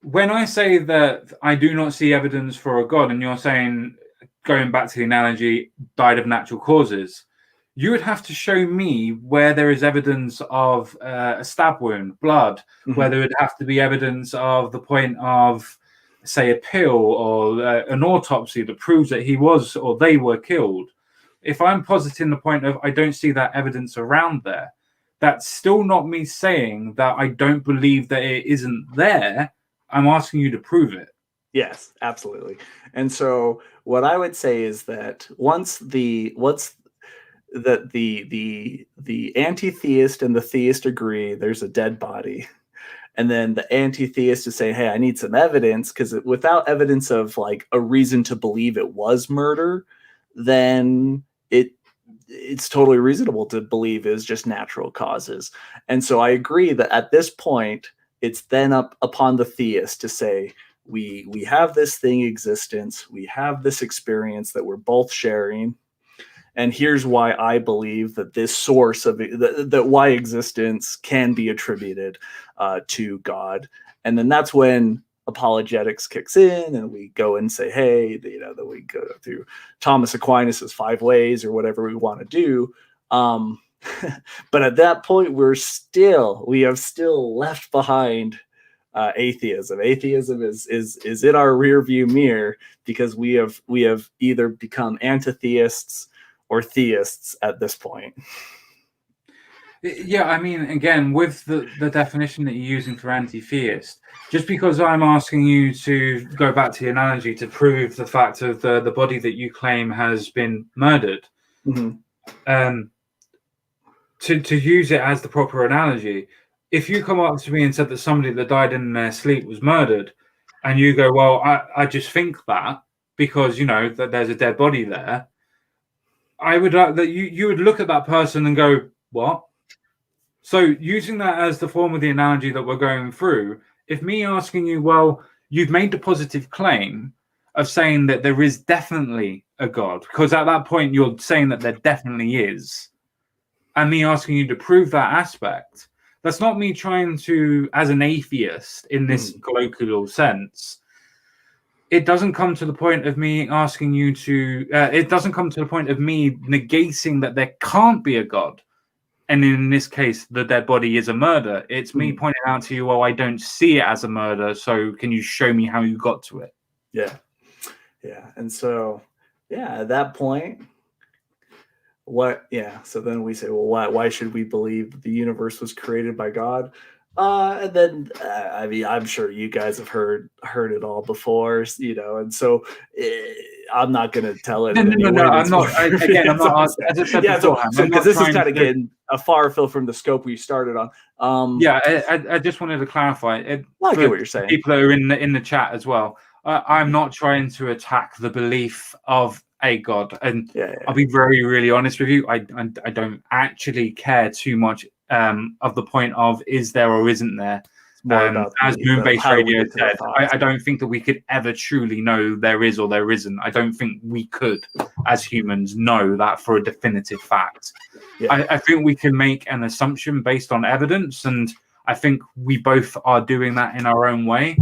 when I say that I do not see evidence for a God, and you're saying, going back to the analogy, died of natural causes, you would have to show me where there is evidence of a stab wound, blood, where there would have to be evidence of the point of, say, a pill or an autopsy that proves that he was or they were killed. If I'm positing the point of I don't see that evidence around there, that's still not me saying that I don't believe that it isn't there. I'm asking you to prove it. Yes, absolutely. And so what I would say is that once the anti-theist and the theist agree there's a dead body, and then the anti-theist is saying, hey, I need some evidence, because without evidence of like a reason to believe it was murder, then it's totally reasonable to believe it's just natural causes. And so I agree that at this point, it's then up upon the theist to say, we have this thing existence, we have this experience that we're both sharing, and here's why I believe that this source of that why existence can be attributed to God. And then that's when apologetics kicks in, and we go and say, hey, that we go through Thomas Aquinas's 5 ways or whatever we want to do. But at that point, we have still left behind atheism. Atheism is in our rear view mirror, because we have either become anti-theists or theists at this point. Yeah, I mean, again, with the definition that you're using for anti-theist, just because I'm asking you to go back to the analogy to prove the fact of the body that you claim has been murdered, to use it as the proper analogy, if you come up to me and said that somebody that died in their sleep was murdered, and you go, well, I just think that because, that there's a dead body there, I would that you would look at that person and go, what? So using that as the form of the analogy that we're going through, if me asking you, well, you've made the positive claim of saying that there is definitely a God, because at that point you're saying that there definitely is, and me asking you to prove that aspect, that's not me trying to, as an atheist in this colloquial sense, it doesn't come to the point of me asking you to, it doesn't come to the point of me negating that there can't be a God. And in this case, the dead body is a murder. It's me pointing out to you, well, I don't see it as a murder. So can you show me how you got to it? Yeah. And so, at that point, what? Yeah. So then we say, well, why should we believe the universe was created by God? And then I mean, I'm sure you guys have heard it all before, and so I'm not going to tell it No, in no, any no, no. way I'm that's not. Again, I'm not. As I said yeah. So beforehand, I'm because not this is trying kind of to. getting a far afield from the scope we started on. Yeah, I just wanted to clarify it I get for what you're saying. people that are in the chat as well. I'm not trying to attack the belief of a God, and Yeah. I'll be very, really honest with you. I don't actually care too much of the point of is there or isn't there. It's more about As Moonbase how do we Radio get to the said, thoughts. I don't think that we could ever truly know there is or there isn't. I don't think we could, as humans, know that for a definitive fact. Yeah. I think we can make an assumption based on evidence, and I think we both are doing that in our own way.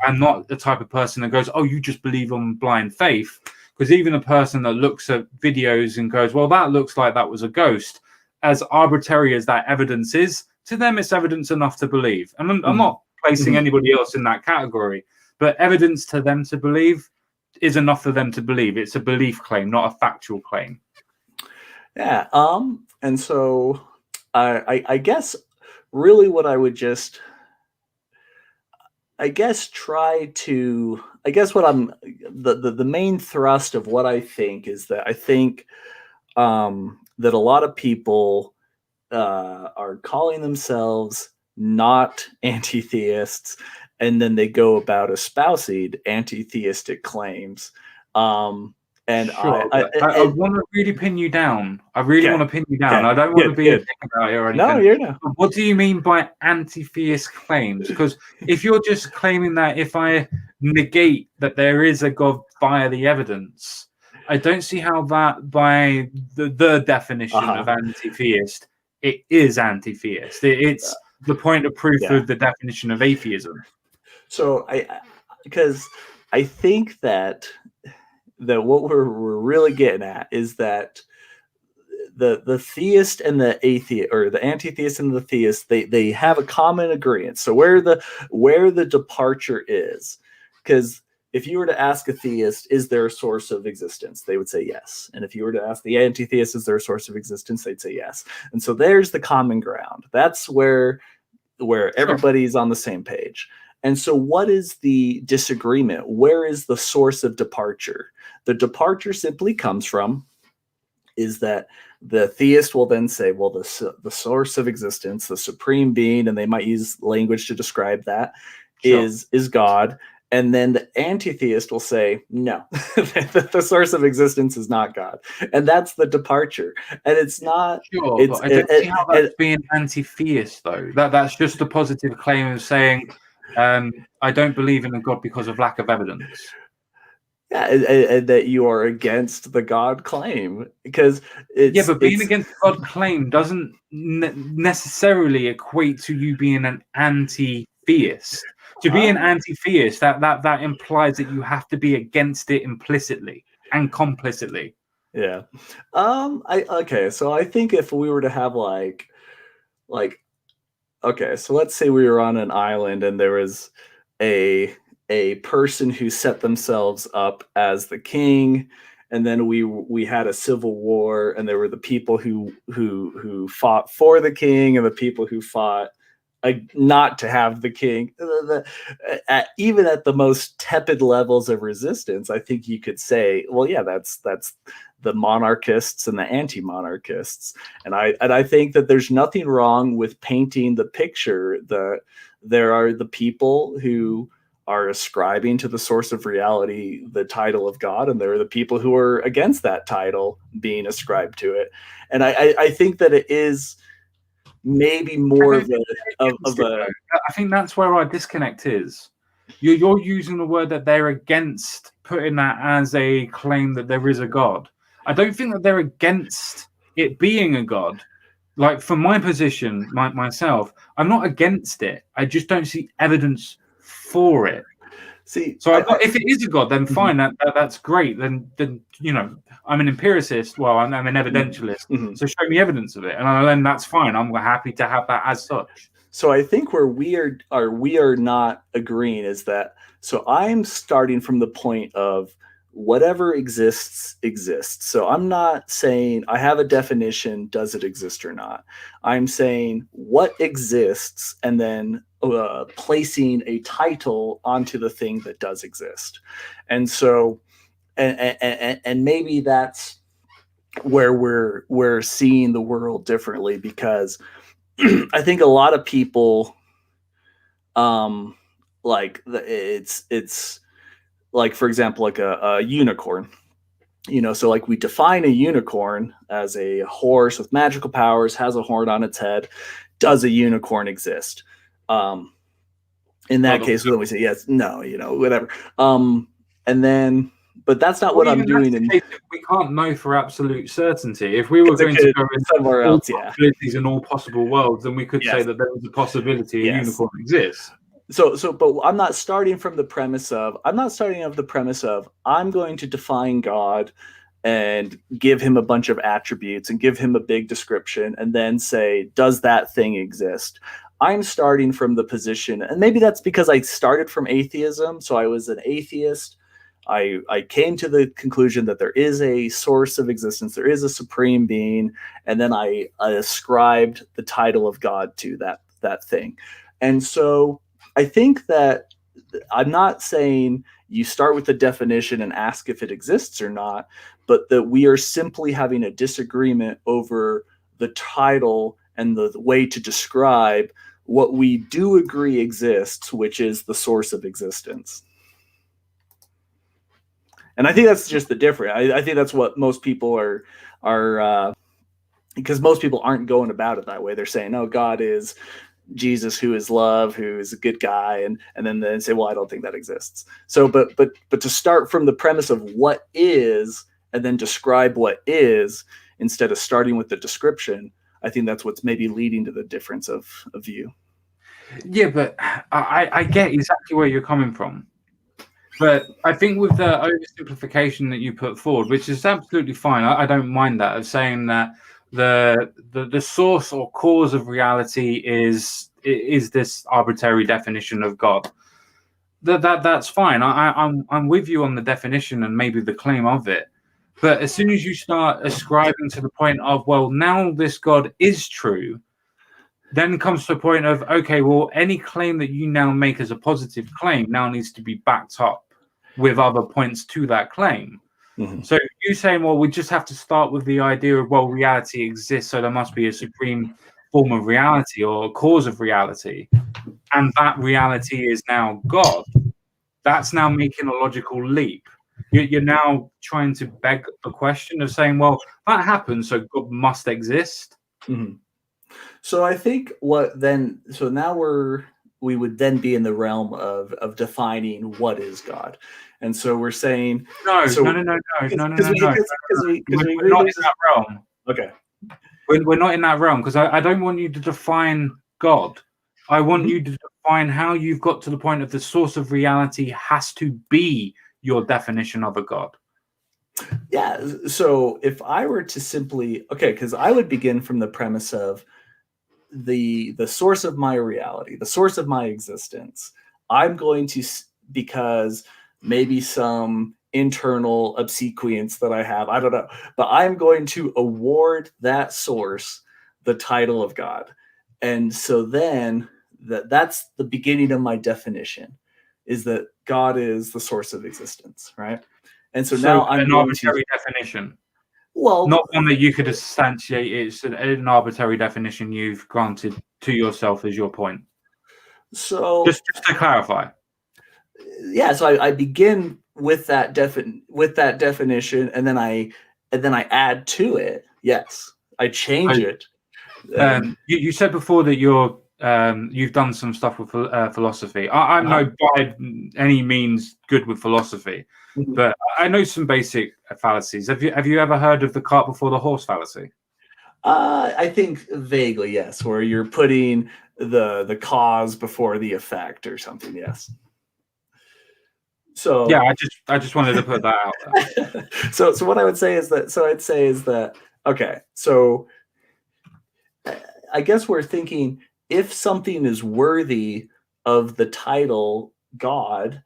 I'm not the type of person that goes, "Oh, you just believe on blind faith," because even a person that looks at videos and goes, "Well, that looks like that was a ghost," as arbitrary as that evidence is, to them it's evidence enough to believe. And I'm not placing anybody else in that category, but evidence to them to believe is enough for them to believe. It's a belief claim, not a factual claim. Yeah. And so I guess really what I would just try to what I'm the main thrust of what I think is that I think that a lot of people are calling themselves not anti-theists, and then they go about espousing anti-theistic claims. And sure, I want to really pin you down. I really want to pin you down. I don't want to be a dick about it or anything. No, you're not. What do you mean by anti-theist claims? Because if you're just claiming that if I negate that there is a God via the evidence, I don't see how that by the definition of anti-theist, it is anti-theist. It's the point of proof of the definition of atheism. So because I think that what we're really getting at is that the theist and the atheist, or the anti-theist and the theist, they have a common agreement. So where the departure is, because if you were to ask a theist, is there a source of existence? They would say yes. And if you were to ask the anti-theist, is there a source of existence? They'd say yes. And so there's the common ground. That's where everybody's on the same page. And so what is the disagreement? Where is the source of departure? The departure simply comes from is that the theist will then say, well, the source of existence, the supreme being, and they might use language to describe that, is God. And then the anti-theist will say, no, the source of existence is not God. And that's the departure. And it's not... Sure, but I don't see how that's being anti-theist, though. That's just a positive claim of saying, I don't believe in a God because of lack of evidence. Yeah, and that you are against the God claim, because but being against the God claim doesn't necessarily equate to you being an anti-theist. To be an anti-theist, that implies that you have to be against it implicitly and complicitly. Yeah. Okay, so I think if we were to have like okay, so let's say we were on an island and there was a person who set themselves up as the king, and then we had a civil war, and there were the people who fought for the king and the people who fought not to have the king. Even at the most tepid levels of resistance, I think you could say, well, yeah, that's the monarchists and the anti-monarchists. And I think that there's nothing wrong with painting the picture that there are the people who are ascribing to the source of reality the title of God, and there are the people who are against that title being ascribed to it. And I think that it is maybe more of a I think that's where our disconnect is. You're using the word that they're against putting that as a claim that there is a God. I don't think that they're against it being a God. Like, from my position, myself, I'm not against it. I just don't see evidence for it. See, so if it is a God, then fine. That's great. Then I'm an empiricist. Well, I'm an evidentialist. So show me evidence of it, and then that's fine. I'm happy to have that as such. So I think where we are not agreeing is that. So I'm starting from the point of whatever exists, exists. So I'm not saying I have a definition, does it exist or not? I'm saying what exists and then placing a title onto the thing that does exist. And so, and maybe that's where we're seeing the world differently, because I think a lot of people, it's like, for example, like a unicorn. So like we define a unicorn as a horse with magical powers, has a horn on its head. Does a unicorn exist? In that case, then we say yes, no, whatever. And then, but that's not what I'm doing. We can't know for absolute certainty. If we were going to go somewhere else, possibilities in all possible worlds, then we could say that there was a possibility a unicorn exists. But I'm not starting from the premise of I'm going to define God and give him a bunch of attributes and give him a big description and then say, does that thing exist? I'm starting from the position, and maybe that's because I started from atheism. So I was an atheist. I came to the conclusion that there is a source of existence, there is a supreme being, and then I ascribed the title of God to that thing. And so I think that I'm not saying you start with the definition and ask if it exists or not, but that we are simply having a disagreement over the title and the way to describe what we do agree exists, which is the source of existence. And I think that's just the difference. I think that's what most people are because most people aren't going about it that way. They're saying, "Oh, God is Jesus, who is love, who is a good guy," and then they say, "Well, I don't think that exists." So, but to start from the premise of what is and then describe what is instead of starting with the description, I think that's what's maybe leading to the difference of view. Yeah, but I get exactly where you're coming from. But I think with the oversimplification that you put forward, which is absolutely fine, I don't mind that, of saying that the source or cause of reality is this arbitrary definition of God. That's fine. I'm with you on the definition and maybe the claim of it. But as soon as you start ascribing to the point of, well, now this God is true, then comes to a point of, okay, well, any claim that you now make as a positive claim now needs to be backed up with other points to that claim. Mm-hmm. So you saying, well, we just have to start with the idea of, well, reality exists, so there must be a supreme form of reality or a cause of reality, and that reality is now God. That's now making a logical leap. You're now trying to beg the question of saying, well, that happens, so God must exist. Mm-hmm. So I think now we would then be in the realm of defining what is God. And so we're saying no. We're not in that realm. Okay. We're not in that realm, because I don't want you to define God. I want you to define how you've got to the point of the source of reality has to be your definition of a God. Yeah. So if I were to simply, because I would begin from the premise of the source of my reality, the source of my existence. I'm going to, because maybe some internal obsequience that I have, I don't know, but I'm going to award that source the title of God. And so then that's the beginning of my definition, is that God is the source of existence, right? And so now I'm an arbitrary definition. Well, not one that you could substantiate. It's an arbitrary definition you've granted to yourself as your point. So just to clarify. Yeah, so I begin with that definition, and then I add to it. Yes, I change it. You said before that you've done some stuff with philosophy. I'm no by any means good with philosophy, but I know some basic fallacies. Have you ever heard of the cart before the horse fallacy? I think vaguely, yes, where you're putting the cause before the effect or something. Yes. So yeah, I just wanted to put that out there. So what I would say is that okay, so I guess we're thinking, if something is worthy of the title God,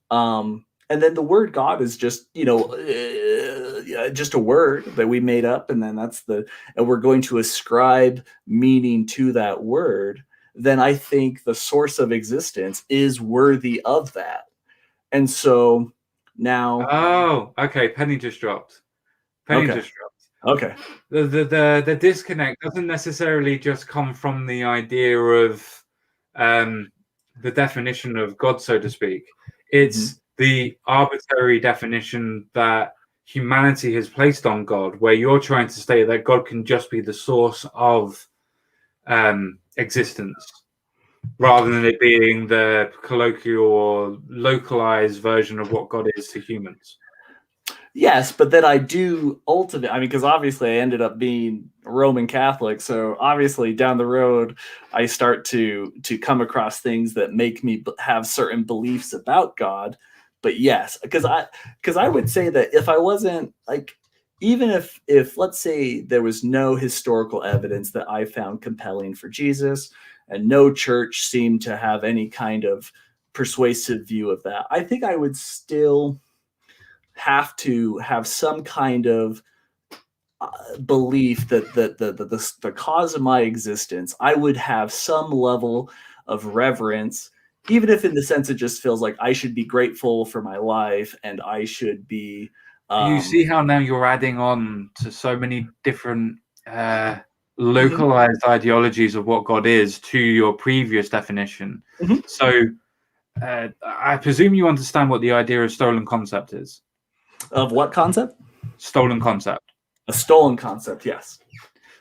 and And then the word God is just, just a word that we made up. And then and we're going to ascribe meaning to that word. Then I think the source of existence is worthy of that. And so now. Oh, okay. Penny just dropped. Penny Okay. just dropped. Okay. The disconnect doesn't necessarily just come from the idea of the definition of God, so to speak. It's the arbitrary definition that humanity has placed on God, where you're trying to say that God can just be the source of existence, rather than it being the colloquial or localized version of what God is to humans. Yes, but then I do ultimately, because obviously I ended up being Roman Catholic, so obviously down the road I start to come across things that make me have certain beliefs about God. But yes, because I would say that if I wasn't even if let's say there was no historical evidence that I found compelling for Jesus, and no church seemed to have any kind of persuasive view of that, I think I would still have to have some kind of belief that the cause of my existence, I would have some level of reverence, even if in the sense it just feels like I should be grateful for my life and I should be. You see how now you're adding on to so many different localized ideologies of what God is to your previous definition. So I presume you understand what the idea of stolen concept is. Of what concept? Stolen concept. A stolen concept, yes.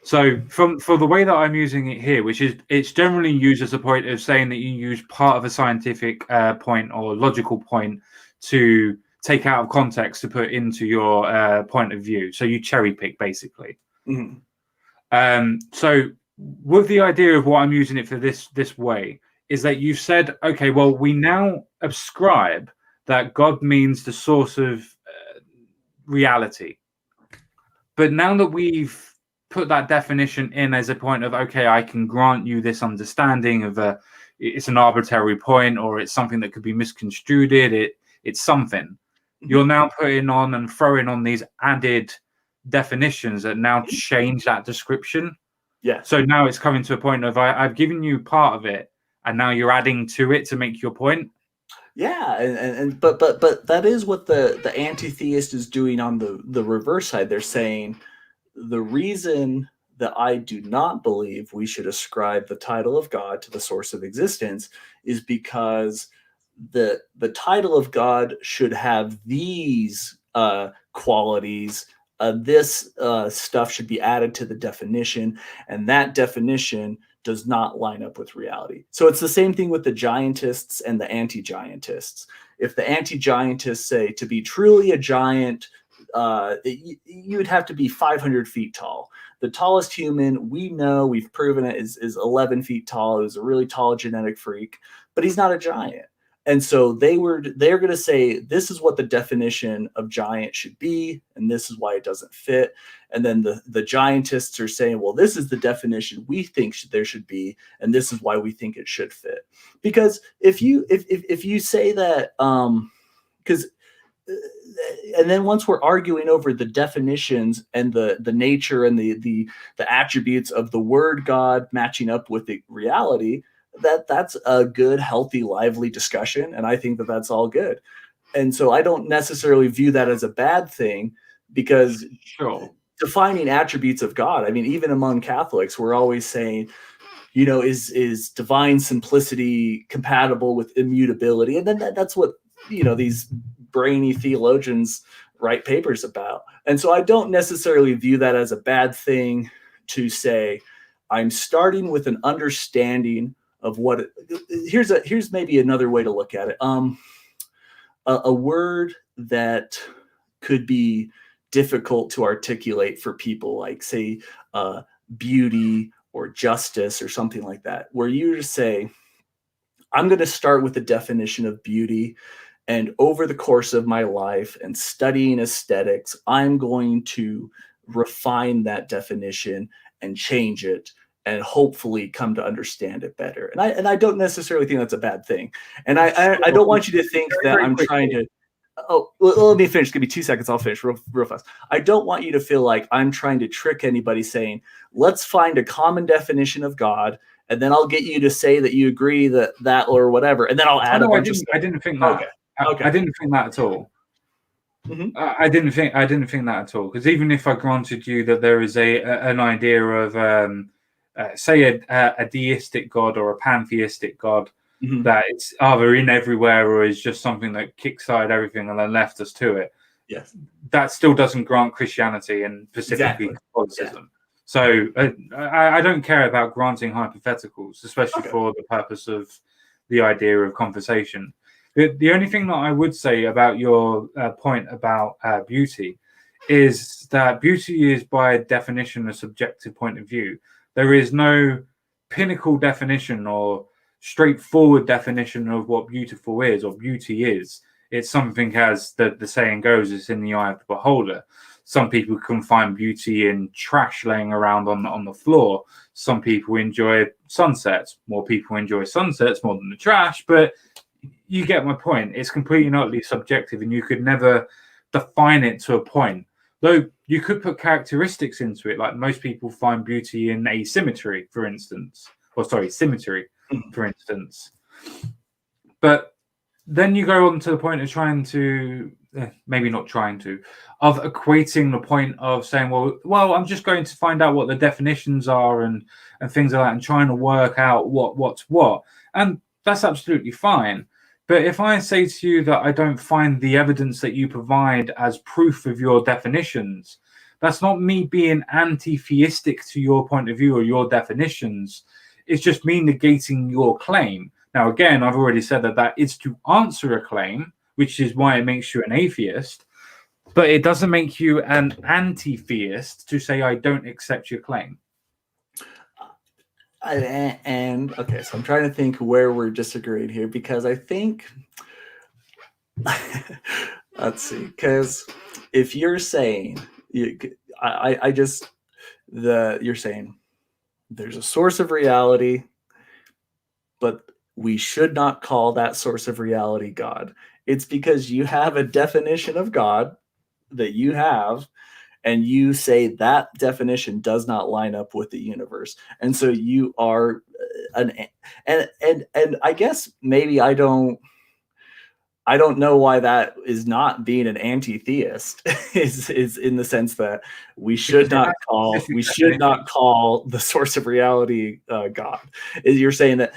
So for the way that I'm using it here, which is it's generally used as a point of saying that you use part of a scientific point or logical point to take out of context to put into your point of view. So you cherry pick basically. So with the idea of what I'm using it for this way is that you've said, okay, well, we now ascribe that God means the source of reality. But now that we've put that definition in as a point of, okay, I can grant you this understanding of it's an arbitrary point, or it's something that could be misconstrued, it's something. You're now putting on and throwing on these added definitions that now change that description. Yeah. So now it's coming to a point of I've given you part of it, and now you're adding to it to make your point. Yeah, but that is what the anti-theist is doing on the reverse side. They're saying the reason that I do not believe we should ascribe the title of God to the source of existence is because the title of God should have these qualities. This stuff should be added to the definition, and that definition does not line up with reality. So it's the same thing with the giantists and the anti-giantists. If the anti-giantists say to be truly a giant, you would have to be 500 feet tall. The tallest human we know, we've proven it, is 11 feet tall. He was a really tall genetic freak, but he's not a giant. And so they're going to say, this is what the definition of giant should be, and this is why it doesn't fit. And then the giantists are saying, well, this is the definition we think there should be, and this is why we think it should fit. Because if you say that, because and then once we're arguing over the definitions and the nature and the attributes of the word God matching up with the reality, that's a good, healthy, lively discussion. And I think that that's all good. And so I don't necessarily view that as a bad thing, because defining attributes of God, I mean, even among Catholics, we're always saying, is divine simplicity compatible with immutability? And then that's what, these brainy theologians write papers about. And so I don't necessarily view that as a bad thing to say, I'm starting with an understanding of what here's maybe another way to look at it. A word that could be difficult to articulate for people, like say beauty or justice or something like that, where you just say, I'm going to start with the definition of beauty, and over the course of my life and studying aesthetics, I'm going to refine that definition and change it, and hopefully come to understand it better. And I don't necessarily think that's a bad thing. And I don't want you to think that I'm trying to. Oh, let me finish. Give me 2 seconds. I'll finish real fast. I don't want you to feel like I'm trying to trick anybody saying, let's find a common definition of God, and then I'll get you to say that you agree that or whatever, and then I'll add a bunch of stuff. I didn't think that. Okay. I didn't think that at all. Mm-hmm. I didn't think that at all. Because even if I granted you that there is an idea of say a deistic God or a pantheistic God, Mm-hmm. that it's either in everywhere or is just something that kickstarted everything and then left us to it. Yes. That still doesn't grant Christianity and specifically Catholicism. Yeah. So I don't care about granting hypotheticals, especially for the purpose of the idea of conversation. The only thing that I would say about your point about beauty is that beauty is by definition a subjective point of view. There is no pinnacle definition or straightforward definition of what beautiful is or beauty is. It's something, as the saying goes, it's in the eye of the beholder. Some people can find beauty in trash laying around on the floor. Some people enjoy sunsets. More people enjoy sunsets more than the trash, but you get my point. It's completely and utterly subjective, and you could never define it to a point. Though you could put characteristics into it, like most people find beauty in asymmetry, for instance, or sorry, symmetry, for instance. But then you go on to the point of trying to, maybe not trying to, of equating the point of saying, well, I'm just going to find out what the definitions are and things like that, and trying to work out what's what. And that's absolutely fine. But if I say to you that I don't find the evidence that you provide as proof of your definitions, that's not me being anti-theistic to your point of view or your definitions. It's just me negating your claim. Now, again, I've already said that is to answer a claim, which is why it makes you an atheist. But it doesn't make you an anti-theist to say I don't accept your claim. And okay, so I'm trying to think where we're disagreeing here, because I think let's see, because if you're saying you're saying there's a source of reality, but we should not call that source of reality God. It's because you have a definition of God that you have, and you say that definition does not line up with the universe. And so you are and I guess maybe I don't know why that is not being an anti-theist is in the sense that we should not call the source of reality God. You're saying that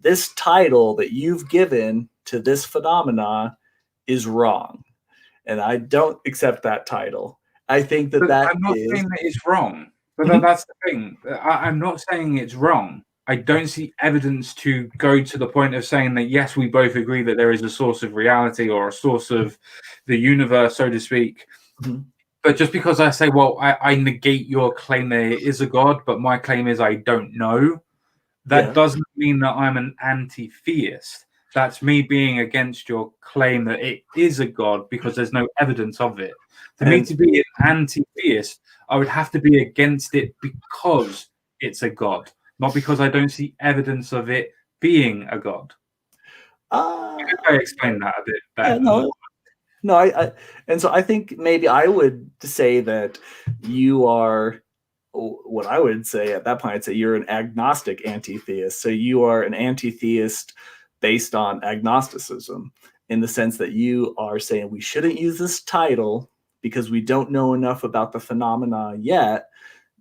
this title that you've given to this phenomena is wrong, and I don't accept that title. I think that I'm not saying that it's wrong, but that's the thing. I'm not saying it's wrong. I don't see evidence to go to the point of saying that, yes, we both agree that there is a source of reality or a source of the universe, so to speak. Mm-hmm. But just because I say, well, I negate your claim there is a God, but my claim is I don't know, that doesn't mean that I'm an anti-theist. That's me being against your claim that it is a God because there's no evidence of it. For me to be an anti-theist, I would have to be against it because it's a God, not because I don't see evidence of it being a God. I explained that a bit better. No, I and so I think maybe I would say that you are, what I would say at that point, I'd say you're an agnostic anti-theist. So you are an anti-theist based on agnosticism, in the sense that you are saying we shouldn't use this title because we don't know enough about the phenomena yet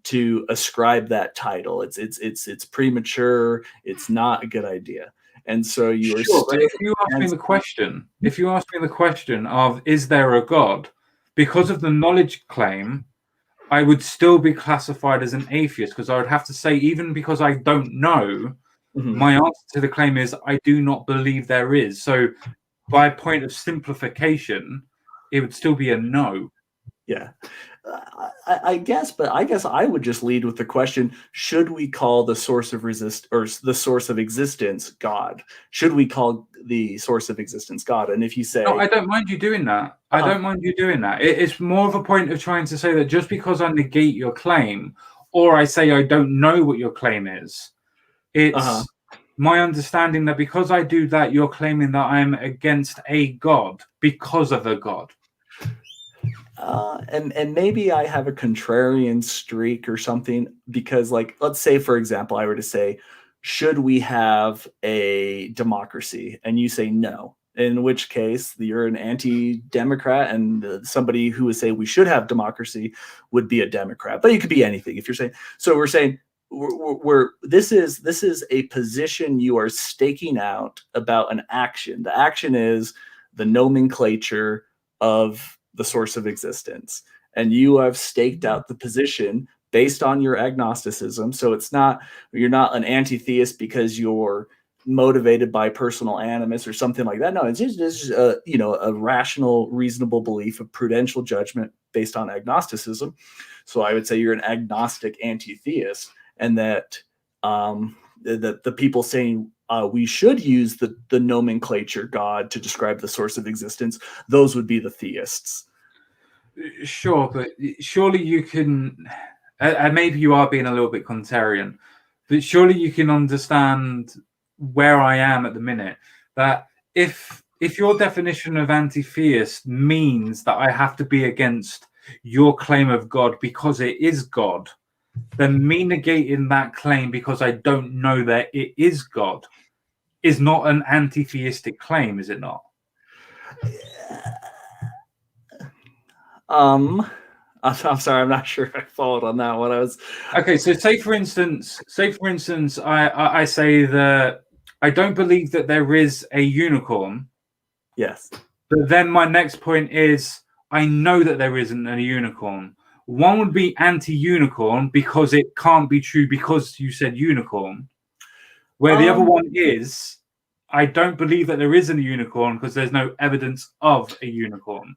to ascribe that title. It's premature. It's not a good idea. And so you are sure, but if you ask me the question of is there a God, because of the knowledge claim, I would still be classified as an atheist, because I would have to say, even because I don't know, my answer to the claim is I do not believe there is. So by point of simplification, it would still be a no. Yeah, I guess I would just lead with the question: should we call the source of the source of existence God? Should we call the source of existence God? And if you say, no, I don't mind you doing that. I don't mind you doing that. It's more of a point of trying to say that just because I negate your claim, or I say I don't know what your claim is, it's my understanding that because I do that, you're claiming that I'm against a God because of a God. And maybe I have a contrarian streak or something, because, like, let's say, for example, I were to say, should we have a democracy? And you say no, in which case you're an anti-democrat, and somebody who would say we should have democracy would be a Democrat. But you could be anything if you're saying. So we're saying this is a position you are staking out about an action. The action is the nomenclature of the source of existence, and you have staked out the position based on your agnosticism. So you're not an anti-theist because you're motivated by personal animus or something like that. No, it's just a rational, reasonable belief of prudential judgment based on agnosticism. So I would say you're an agnostic anti-theist, and that the people saying we should use the nomenclature God to describe the source of existence, those would be the theists. Sure, but surely you can, and maybe you are being a little bit contrarian, but surely you can understand where I am at the minute, that if your definition of anti-theist means that I have to be against your claim of God because it is God, then me negating that claim because I don't know that it is God is not an anti-theistic claim, is it not? I'm sorry, I'm not sure if I followed on that one. Okay. So say for instance, I say that I don't believe that there is a unicorn. Yes. But then my next point is I know that there isn't a unicorn. One would be anti-unicorn because it can't be true because you said unicorn. Where the other one is, I don't believe that there isn't a unicorn because there's no evidence of a unicorn.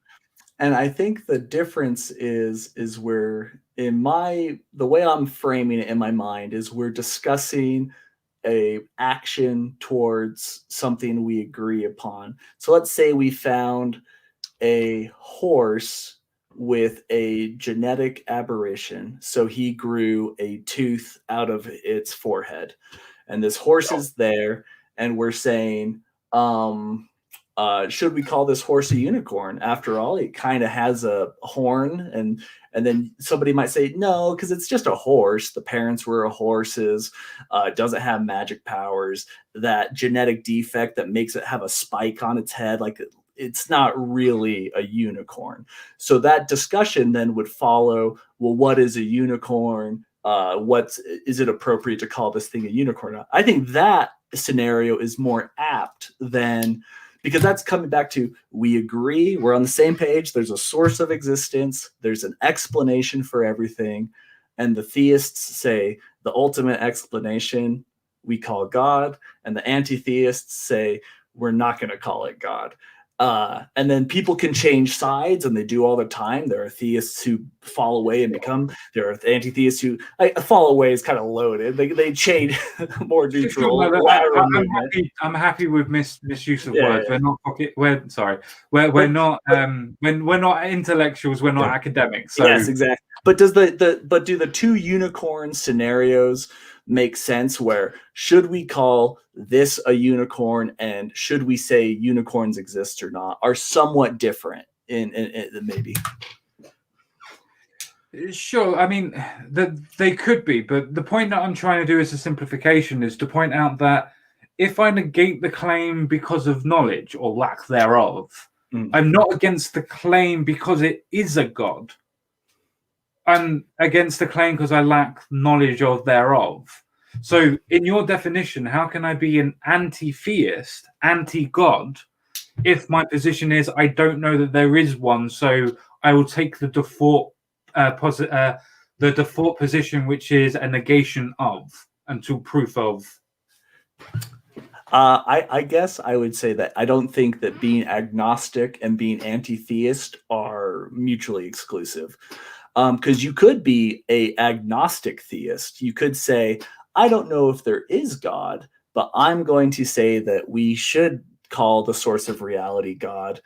And I think the difference is where the way I'm framing it in my mind is we're discussing a action towards something we agree upon. So let's say we found a horse with a genetic aberration. So he grew a tooth out of its forehead. And this horse is there, and we're saying, should we call this horse a unicorn? After all, it kind of has a horn, and then somebody might say no, because it's just a horse. The parents were horses. It doesn't have magic powers. That genetic defect that makes it have a spike on its head, like it's not really a unicorn. So that discussion then would follow. Well, what is a unicorn? Is it appropriate to call this thing a unicorn? I think that scenario is more apt than. Because that's coming back to, we agree, we're on the same page, there's a source of existence, there's an explanation for everything, and the theists say the ultimate explanation we call God, and the anti-theists say we're not going to call it God. And then people can change sides, and they do all the time. There are theists who fall away and there are anti-theists who fall away is kind of loaded. They change more neutral. I'm happy with misuse of words. Yeah. We're not we're not intellectuals. We're not academics. So. Yes, exactly. But do the two unicorn scenarios make sense? Where should we call this a unicorn, and should we say unicorns exist or not, are somewhat different in maybe. Sure. I mean, they could be, but the point that I'm trying to do as a simplification is to point out that if I negate the claim because of knowledge or lack thereof, I'm not against the claim because it is a God. I'm against the claim because I lack knowledge of thereof. So in your definition, how can I be an anti-theist, anti-God, if my position is I don't know that there is one, so I will take the default position, which is a negation of until proof of. I guess I would say that I don't think that being agnostic and being anti-theist are mutually exclusive. Because you could be a agnostic theist. You could say, I don't know if there is God, but I'm going to say that we should call the source of reality God.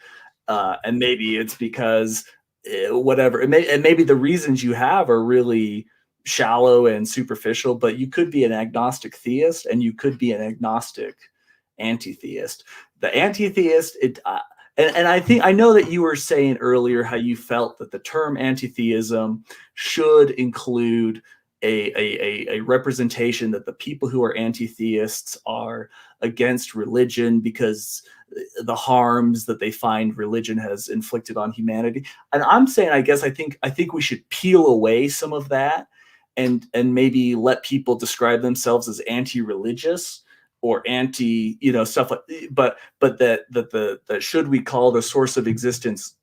And maybe it's because whatever, and maybe the reasons you have are really shallow and superficial, but you could be an agnostic theist and you could be an agnostic anti-theist. The anti-theist, and I know that you were saying earlier how you felt that the term anti-theism should include a representation that the people who are anti-theists are against religion because the harms that they find religion has inflicted on humanity. And I'm saying, I think we should peel away some of that and maybe let people describe themselves as anti-religious or anti, stuff like, but that should we call the source of existence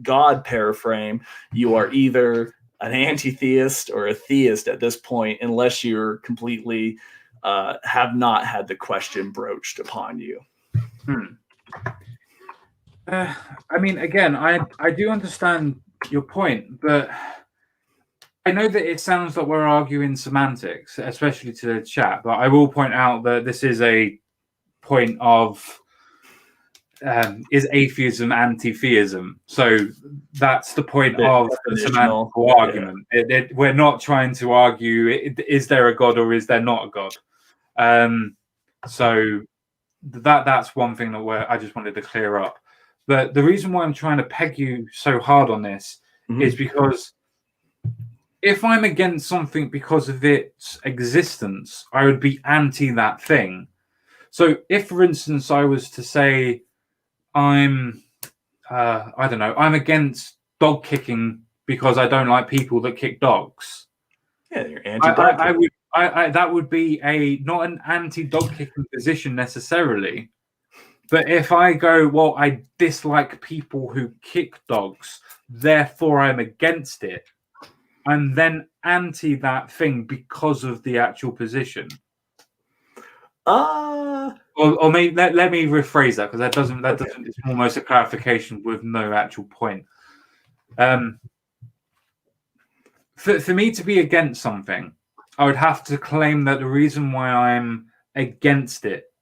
God paraframe, you are either an anti-theist or a theist at this point, unless you're completely have not had the question broached upon you. I mean, again, I do understand your point, but I know that it sounds like we're arguing semantics, especially to the chat, but I will point out that this is a point of is atheism anti-theism? So that's the point of the semantical argument. Yeah. We're not trying to argue, is there a God or is there not a God? So that's one thing that I just wanted to clear up. But the reason why I'm trying to peg you so hard on this is because if I'm against something because of its existence, I would be anti that thing. So if, for instance, I was to say I'm against dog kicking because I don't like people that kick dogs. Yeah, you're anti-dog. That would be not an anti-dog kicking position necessarily. But if I go, well, I dislike people who kick dogs, therefore I'm against it, I'm then anti that thing because of the actual position. Or maybe let me rephrase that, because that doesn't it's almost a clarification with no actual point. For me to be against something, I would have to claim that the reason why I'm against it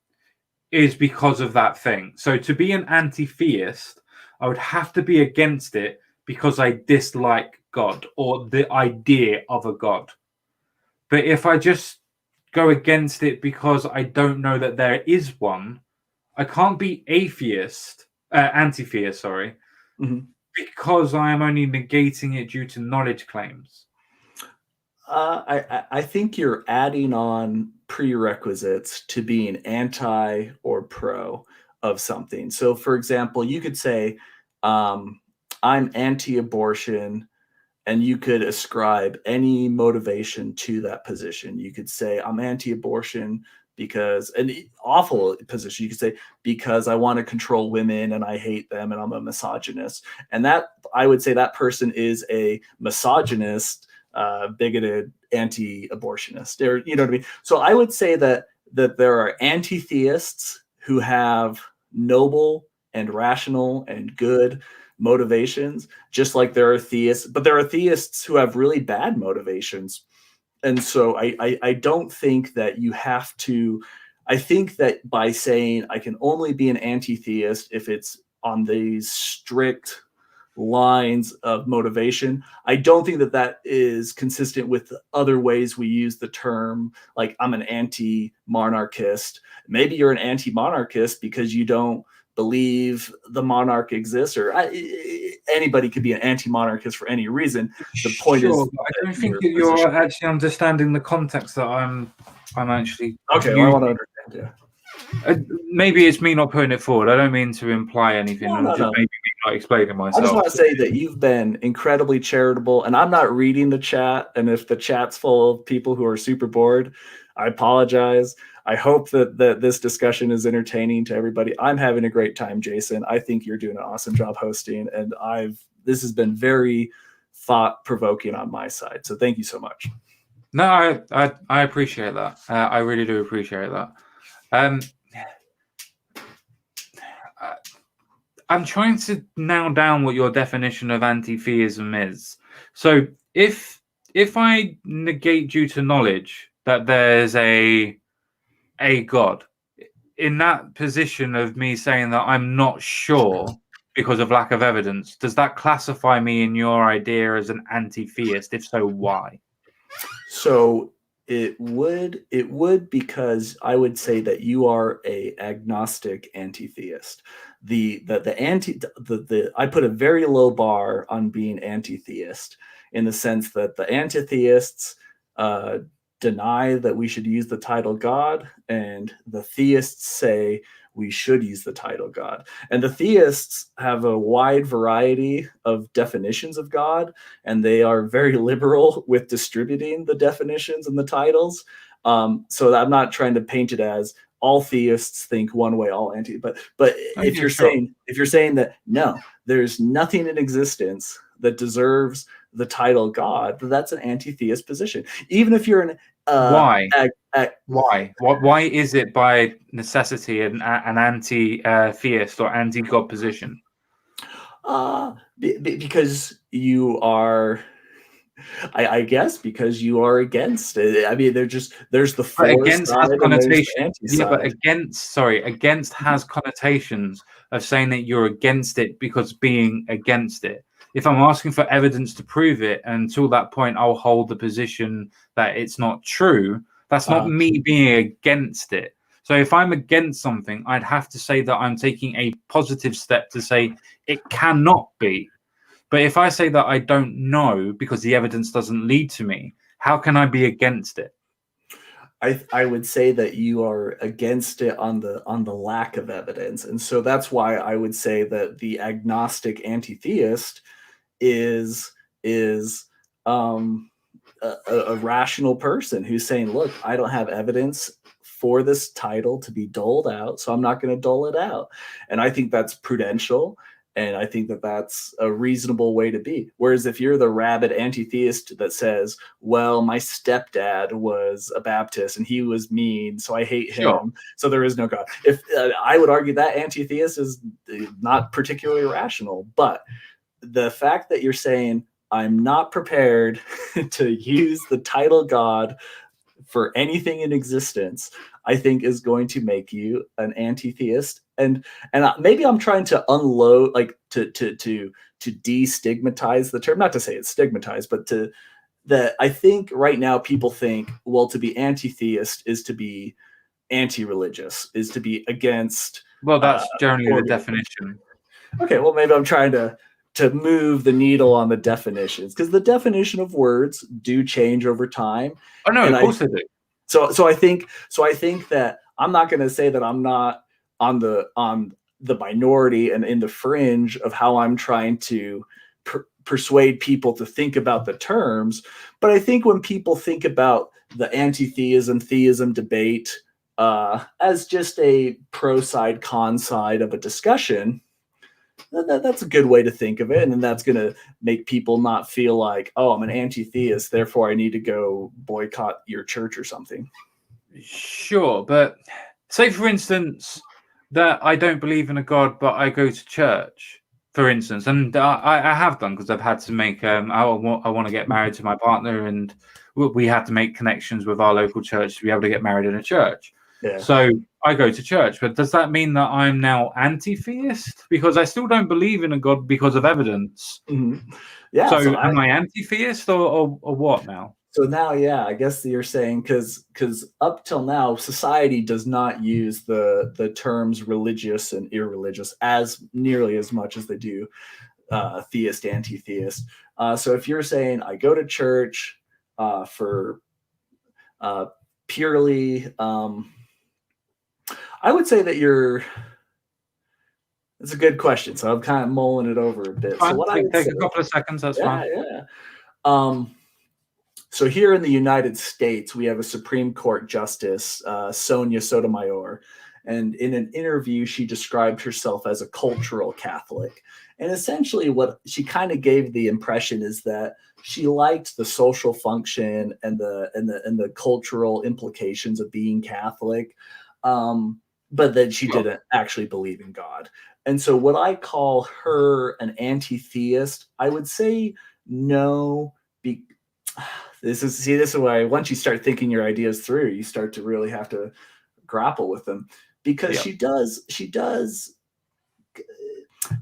is because of that thing. So to be an anti-theist, I would have to be against it because I dislike God or the idea of a God. But if I just go against it because I don't know that there is one, I can't be anti-theist, because I am only negating it due to knowledge claims. I think you're adding on prerequisites to being anti or pro of something. So, for example, you could say, I'm anti-abortion, and you could ascribe any motivation to that position. You could say, I'm anti-abortion because an awful position. You could say, because I want to control women and I hate them and I'm a misogynist. And that, I would say, that person is a misogynist, bigoted anti-abortionist, or you know what I mean. So I would say that there are anti-theists who have noble and rational and good motivations, just like there are theists, but there are theists who have really bad motivations. And so I don't think that you have to. I think that by saying I can only be an anti-theist if it's on these strict lines of motivation, I don't think that is consistent with other ways we use the term, like I'm an anti-monarchist. Maybe you're an anti-monarchist because you don't believe the monarch exists, or anybody could be an anti-monarchist for any reason. The point is, I don't think that you're actually understanding the context that I'm actually. Okay, well, I want to understand. Yeah. Maybe it's me not putting it forward. I don't mean to imply anything. No. Maybe me not explaining myself. I just want to say that you've been incredibly charitable, and I'm not reading the chat. And if the chat's full of people who are super bored, I apologize. I hope that this discussion is entertaining to everybody. I'm having a great time, Jason. I think you're doing an awesome job hosting, and this has been very thought-provoking on my side. So thank you so much. No, I appreciate that. I really do appreciate that. I'm trying to nail down what your definition of anti-theism is. So if I negate due to knowledge that there's a God, in that position of me saying that I'm not sure because of lack of evidence, does that classify me in your idea as an anti-theist? If so, why? So it would because I would say that you are a agnostic anti-theist. The anti the I put a very low bar on being anti-theist in the sense that the anti-theists uh, deny that we should use the title God, and the theists say we should use the title God. And the theists have a wide variety of definitions of God, and they are very liberal with distributing the definitions and the titles. So I'm not trying to paint it as all theists think one way, all anti. But Oh, if yeah, you're sure. saying that no, there's nothing in existence that deserves the title God, that's an anti-theist position. Even if you're an Why? ag, ag, Why? Why is it by necessity an anti-theist or anti-God position? because you are, I guess, because you are against it. I mean, there's the But for against has side and there's the connotation. anti Yeah, but side. against has connotations of saying that you're against it because being against it. If I'm asking for evidence to prove it, until that point, I'll hold the position that it's not true. That's not Uh, me being against it. So if I'm against something, I'd have to say that I'm taking a positive step to say it cannot be. But if I say that I don't know because the evidence doesn't lead to me, how can I be against it? I would say that you are against it on the lack of evidence, and so that's why I would say that the agnostic anti-theist is um, a rational person who's saying, "Look, I don't have evidence for this title to be doled out, so I'm not going to dole it out." And I think that's prudential, and I think that that's a reasonable way to be. Whereas if you're the rabid anti-theist that says, "Well, my stepdad was a Baptist and he was mean, so I hate Sure. him, so there is no God," if I would argue that anti-theist is not particularly rational, but the fact that you're saying I'm not prepared to use the title God for anything in existence, I think is going to make you an anti-theist. And maybe I'm trying to unload, like to destigmatize the term. Not to say it's stigmatized, but to that I think right now people think, well, to be anti-theist is to be anti-religious, is to be against Well, uh, that's generally the organism. definition. Okay, well, maybe I'm trying to move the needle on the definitions, because the definition of words do change over time, Oh no, and of course they do. I think that I'm not going to say that I'm not on the minority and in the fringe of how I'm trying to persuade people to think about the terms, but I think when people think about the anti-theism theism debate as just a pro side con side of a discussion, that's a good way to think of it. And then that's going to make people not feel like, oh, I'm an anti-theist, therefore I need to go boycott your church or something. Sure, but say for instance that I don't believe in a God, but I go to church, for instance, and I have done because I've had to make I want to get married to my partner, and we had to make connections with our local church to be able to get married in a church. Yeah. So I go to church, but does that mean that I'm now anti-theist because I still don't believe in a God because of evidence? Mm-hmm. Yeah. So So I am I anti-theist or what now? so now, yeah, I guess you're saying because up till now, society does not use the terms religious and irreligious as nearly as much as they do theist, anti-theist. So if you're saying I go to church for uh, purely, I would say that you're. It's a good question. So I'm kind of mulling it over a bit. So Fine, what I would take say, a couple of seconds. That's yeah, fine. yeah. Um, so here in the United States, we have a Supreme Court Justice, Sonia Sotomayor, and in an interview, she described herself as a cultural Catholic. And essentially, what she kind of gave the impression is that she liked the social function and the cultural implications of being Catholic, but that she Sure. didn't actually believe in God. And so, what I call her an anti-theist, I would say no. Be, this is why once you start thinking your ideas through, you start to really have to grapple with them, because Yeah. she does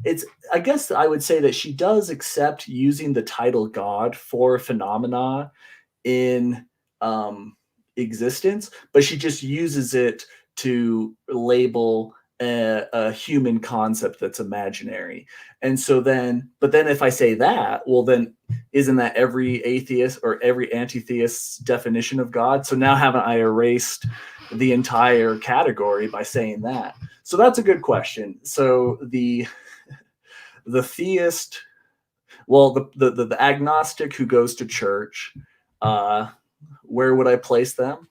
it's I guess I would say that she does accept using the title God for phenomena in existence, but she just uses it to label a human concept that's imaginary. And so but then if I say that, well, then isn't that every atheist or every anti-theist's definition of God? So now haven't I erased the entire category by saying that? So that's a good question. So the theist, well, the agnostic who goes to church, where would I place them?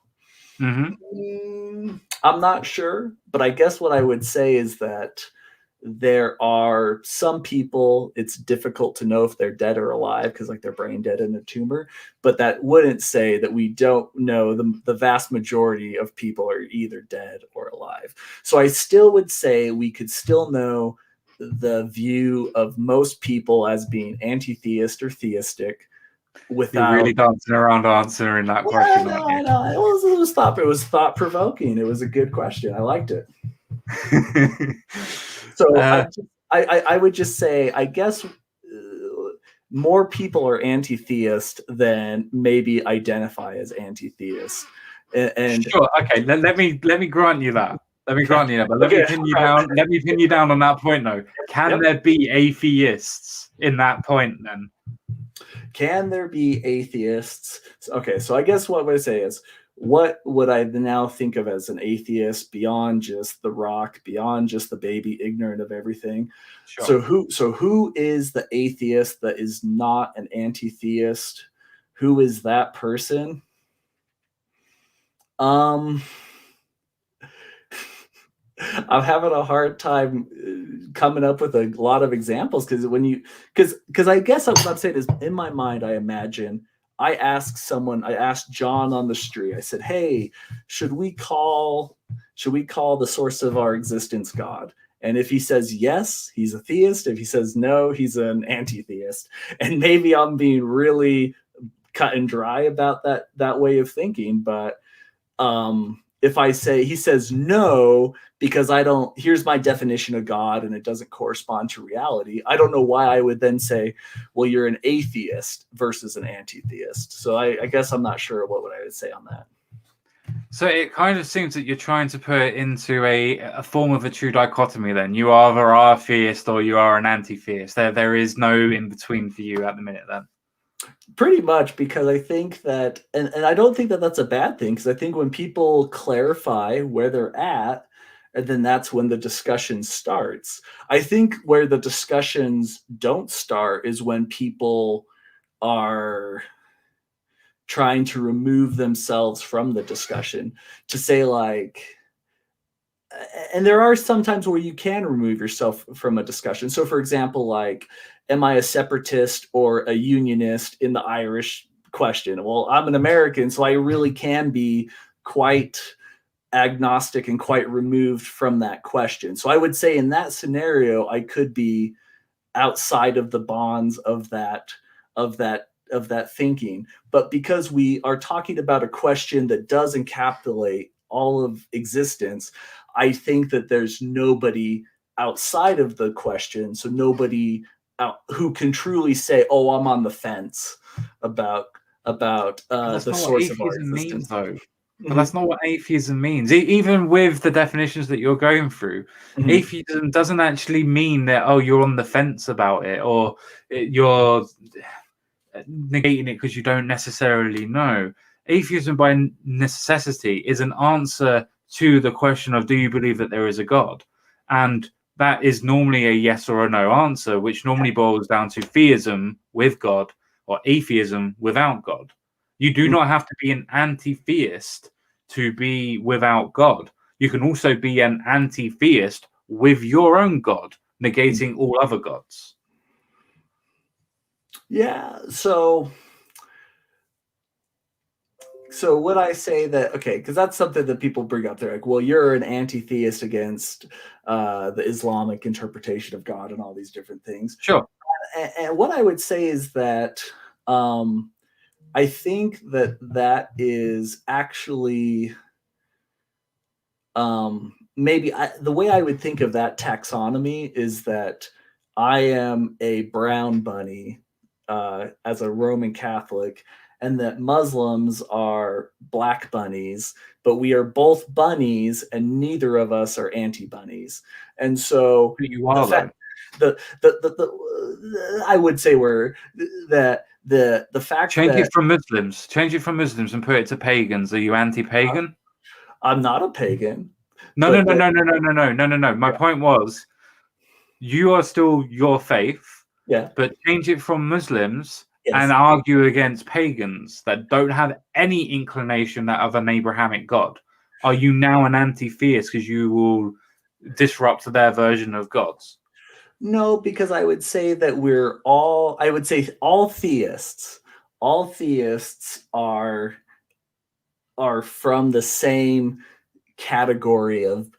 I'm not sure, but I guess what I would say is that there are some people, it's difficult to know if they're dead or alive because like they're brain dead in a tumor, but that wouldn't say that we don't know the vast majority of people are either dead or alive. So I still would say we could still know the view of most people as being anti-theist or theistic without. You're really dancing around answering that question. I know. It was thought provoking. It was a good question. I liked it. So I would just say, I guess more people are anti-theist than maybe identify as anti-theist. And sure, okay, let me grant you that. Let me grant you that, but let me pin you down. Let me pin you down on that point, though. Can there be atheists in that point then? Can there be atheists? Okay, so I guess what I would say is, what would I now think of as an atheist beyond just the rock, beyond just the baby ignorant of everything? Sure. So who is the atheist that is not an anti-theist? Who is that person? I'm having a hard time coming up with a lot of examples because I guess what I'm saying is, in my mind, I imagine I asked John on the street, I said, hey, should we call the source of our existence God? And if he says yes, he's a theist. If he says no, he's an anti-theist. And maybe I'm being really cut and dry about that way of thinking, but if I say he says no because here's my definition of God and it doesn't correspond to reality, I don't know why I would then say, well, you're an atheist versus an anti-theist. So I guess I'm not sure what I would say on that. So it kind of seems that you're trying to put it into a form of a true dichotomy then. You either are a theist or you are an anti-theist. There is no in between for you at the minute then. Pretty much, because I think that, and I don't think that that's a bad thing, because I think when people clarify where they're at, and then that's when the discussion starts. I think where the discussions don't start is when people are trying to remove themselves from the discussion, to say like, and there are some times where you can remove yourself from a discussion. So for example, like, am I a separatist or a unionist in the Irish question? Well, I'm an American, so I really can be quite agnostic and quite removed from that question. So I would say in that scenario, I could be outside of the bonds of that thinking. But because we are talking about a question that does encapsulate all of existence, I think that there's nobody outside of the question, so nobody who can truly say, "Oh, I'm on the fence about the source of our existence." Though. But that's not what atheism means. Even with the definitions that you're going through, atheism doesn't actually mean that, oh, you're on the fence about it, or you're negating it because you don't necessarily know. Atheism by necessity is an answer to the question of, do you believe that there is a God? And that is normally a yes or a no answer, which normally boils down to theism with God or atheism without God. You do not have to be an anti-theist to be without God. You can also be an anti-theist with your own God, negating all other gods. Yeah, so would I say that, okay, because that's something that people bring up. They're like, well, you're an anti-theist against the Islamic interpretation of God and all these different things. Sure. And what I would say is that I think that is actually maybe the way I would think of that taxonomy is that I am a brown bunny as a Roman Catholic, and that Muslims are black bunnies, but we are both bunnies and neither of us are anti-bunnies. And so You the are fact though. I would say we're that the fact Change that it from Muslims. Change it from Muslims and put it to pagans. Are you anti-pagan? I'm not a pagan, No, no, but no, that no, no, no, no, no, no, no, no. My point was, you are still your faith, yeah, but change it from Muslims and yes. argue against pagans that don't have any inclination of an Abrahamic God. Are you now an anti-theist because you will disrupt their version of gods? No, because I would say that I would say all theists. All theists are from the same category of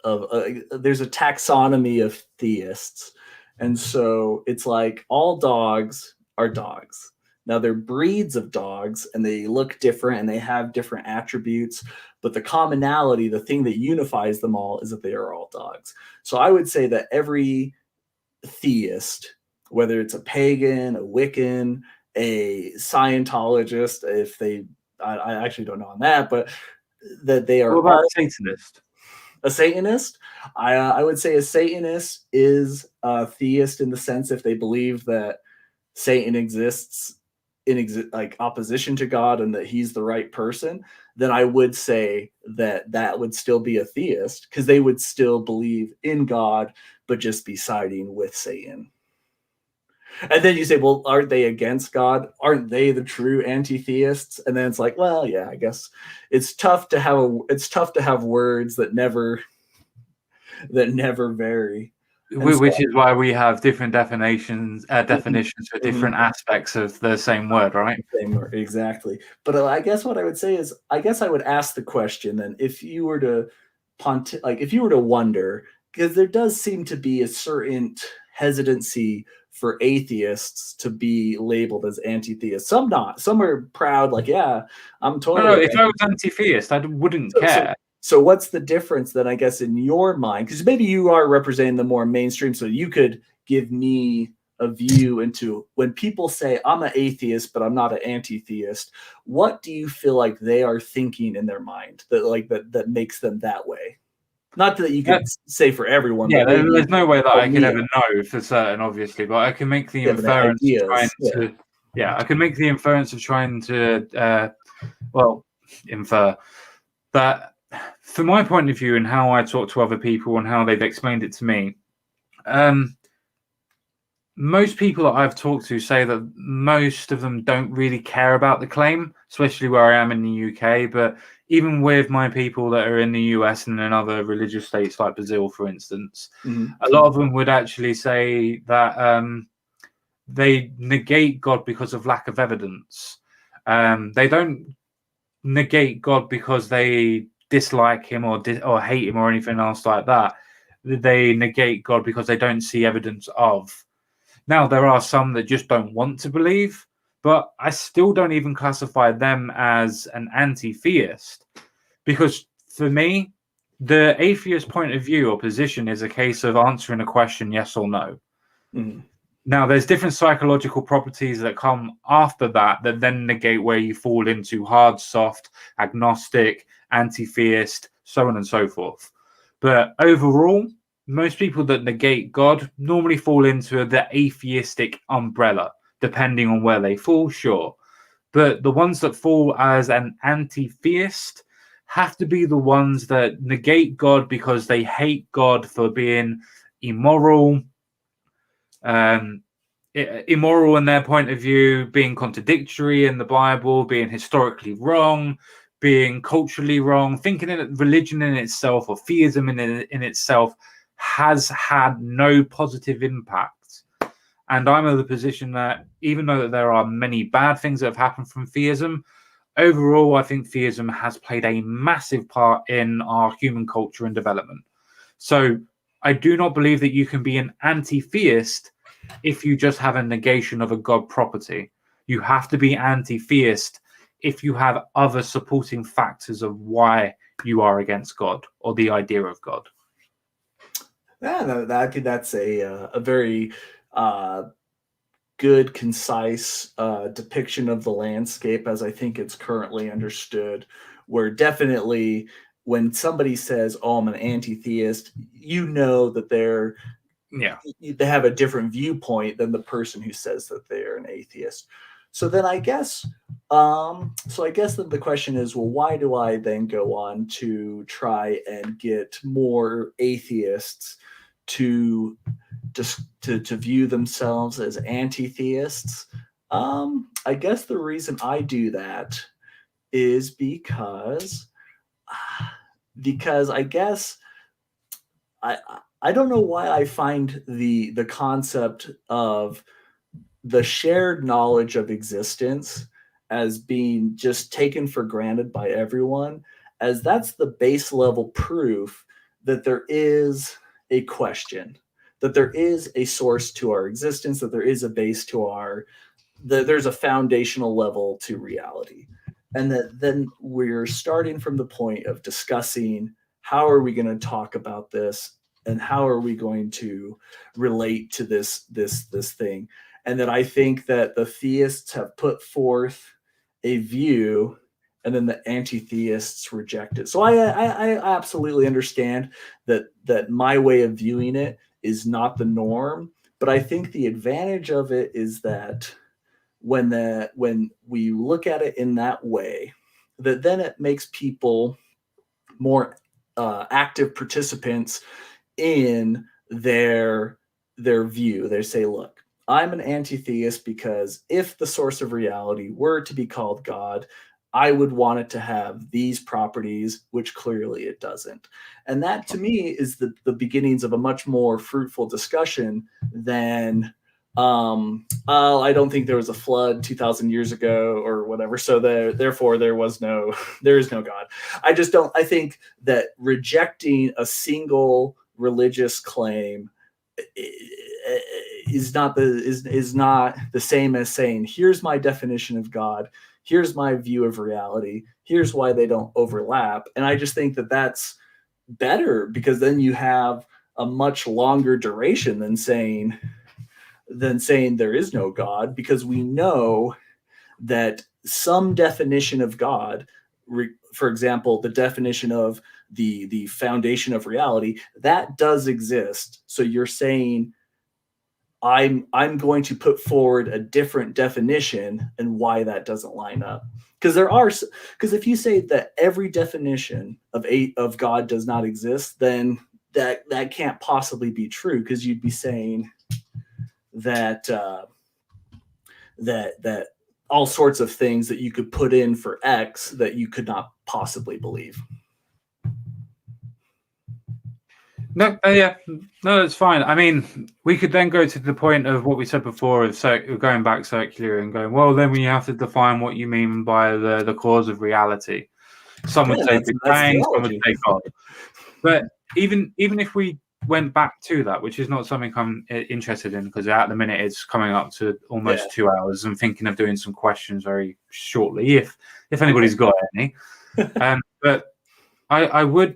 there's a taxonomy of theists. And so it's like all dogs are dogs. Now they're breeds of dogs and they look different and they have different attributes, but the commonality, the thing that unifies them all is that they are all dogs. So I would say that every theist, whether it's a pagan, a Wiccan, a Scientologist, if they, I actually don't know on that, but that they What are about all a Satanist? a Satanist. I would say a Satanist is a theist in the sense if they believe that Satan exists like opposition to God and that he's the right person, then I would say that that would still be a theist because they would still believe in God, but just be siding with Satan. And then you say, well, aren't they against God? Aren't they the true anti-theists? And then it's like, well, yeah, I guess it's tough to have words that never vary. And so, Which is why we have different definitions for different aspects of the same word, right? exactly. But I guess what I would say is, I guess I would ask the question then, if you were to if you were to wonder, because there does seem to be a certain hesitancy for atheists to be labeled as anti-theists. Some not. Some are proud, like, yeah, I'm No, totally. if I was anti-theist, I wouldn't So, care. so what's the difference then, I guess, in your mind? Because maybe you are representing the more mainstream, so you could give me a view into when people say, I'm an atheist, but I'm not an anti-theist, what do you feel like they are thinking in their mind that makes them that way? Not that you could say for everyone, Yeah, but maybe there's no way that I could ever Mia, know for certain, obviously, but I can make the yeah, but inference of trying ideas, yeah. to, I can make the inference of trying to, infer that from my point of view and how I talk to other people and how they've explained it to me. Most people that I've talked to say that most of them don't really care about the claim, especially where I am in the UK. But even with my people that are in the US and in other religious states like Brazil, for instance, a lot of them would actually say that they negate God because of lack of evidence. They don't negate God because they dislike him or hate him or anything else like that. They negate God because they don't see evidence of. Now, there are some that just don't want to believe, but I still don't even classify them as an anti-theist because for me, the atheist point of view or position is a case of answering a question yes or no. Now, there's different psychological properties that come after that then negate where you fall into hard, soft, agnostic, anti-theist, so on and so forth. But overall, most people that negate God normally fall into the atheistic umbrella, depending on where they fall, sure. But the ones that fall as an anti-theist have to be the ones that negate God because they hate God for being immoral, immoral in their point of view, being contradictory in the Bible, being historically wrong, being culturally wrong, thinking that religion in itself or theism in itself has had no positive impact. And I'm of the position that even though that there are many bad things that have happened from theism, overall, I think theism has played a massive part in our human culture and development. So I do not believe that you can be an anti-theist if you just have a negation of a God property. You have to be anti-theist if you have other supporting factors of why you are against God or the idea of God. Yeah, that's a very good, concise depiction of the landscape as I think it's currently understood, where definitely when somebody says, oh, I'm an anti-theist, you know that they have a different viewpoint than the person who says that they're an atheist. So then I guess that the question is, well, why do I then go on to try and get more atheists to view themselves as anti-theists? I guess the reason I do that is because I guess I don't know why I find the concept of the shared knowledge of existence as being just taken for granted by everyone, as that's the base level proof that there is a question, that there is a source to our existence, that there is a base to there's a foundational level to reality. And that then we're starting from the point of discussing how are we going to talk about this and how are we going to relate to this thing. And that I think that the theists have put forth a view and then the anti-theists reject it. So I absolutely understand that my way of viewing it is not the norm, but I think the advantage of it is that when we look at it in that way, that then it makes people more active participants in their view. They say, look, I'm an anti-theist because if the source of reality were to be called God, I would want it to have these properties, which clearly it doesn't. And that to me is the beginnings of a much more fruitful discussion than I don't think there was a flood 2,000 years ago or whatever. So therefore there is no God. I think that rejecting a single religious claim is not the same as saying, here's my definition of God, here's my view of reality, here's why they don't overlap. And I just think that that's better, because then you have a much longer duration than saying there is no God, because we know that some definition of God, for example, the definition of the foundation of reality, that does exist. So you're saying I'm going to put forward a different definition and why that doesn't line up. Because if you say that every definition of God does not exist, then that can't possibly be true, because you'd be saying that that all sorts of things that you could put in for X that you could not possibly believe. No, it's fine. I mean, we could then go to the point of what we said before of going back circular and going, well, then we have to define what you mean by the cause of reality. Some would say Big Bang, some would say God. But even if we went back to that, which is not something I'm interested in, because at the minute it's coming up to almost 2 hours. I'm thinking of doing some questions very shortly, if anybody's got any. But I would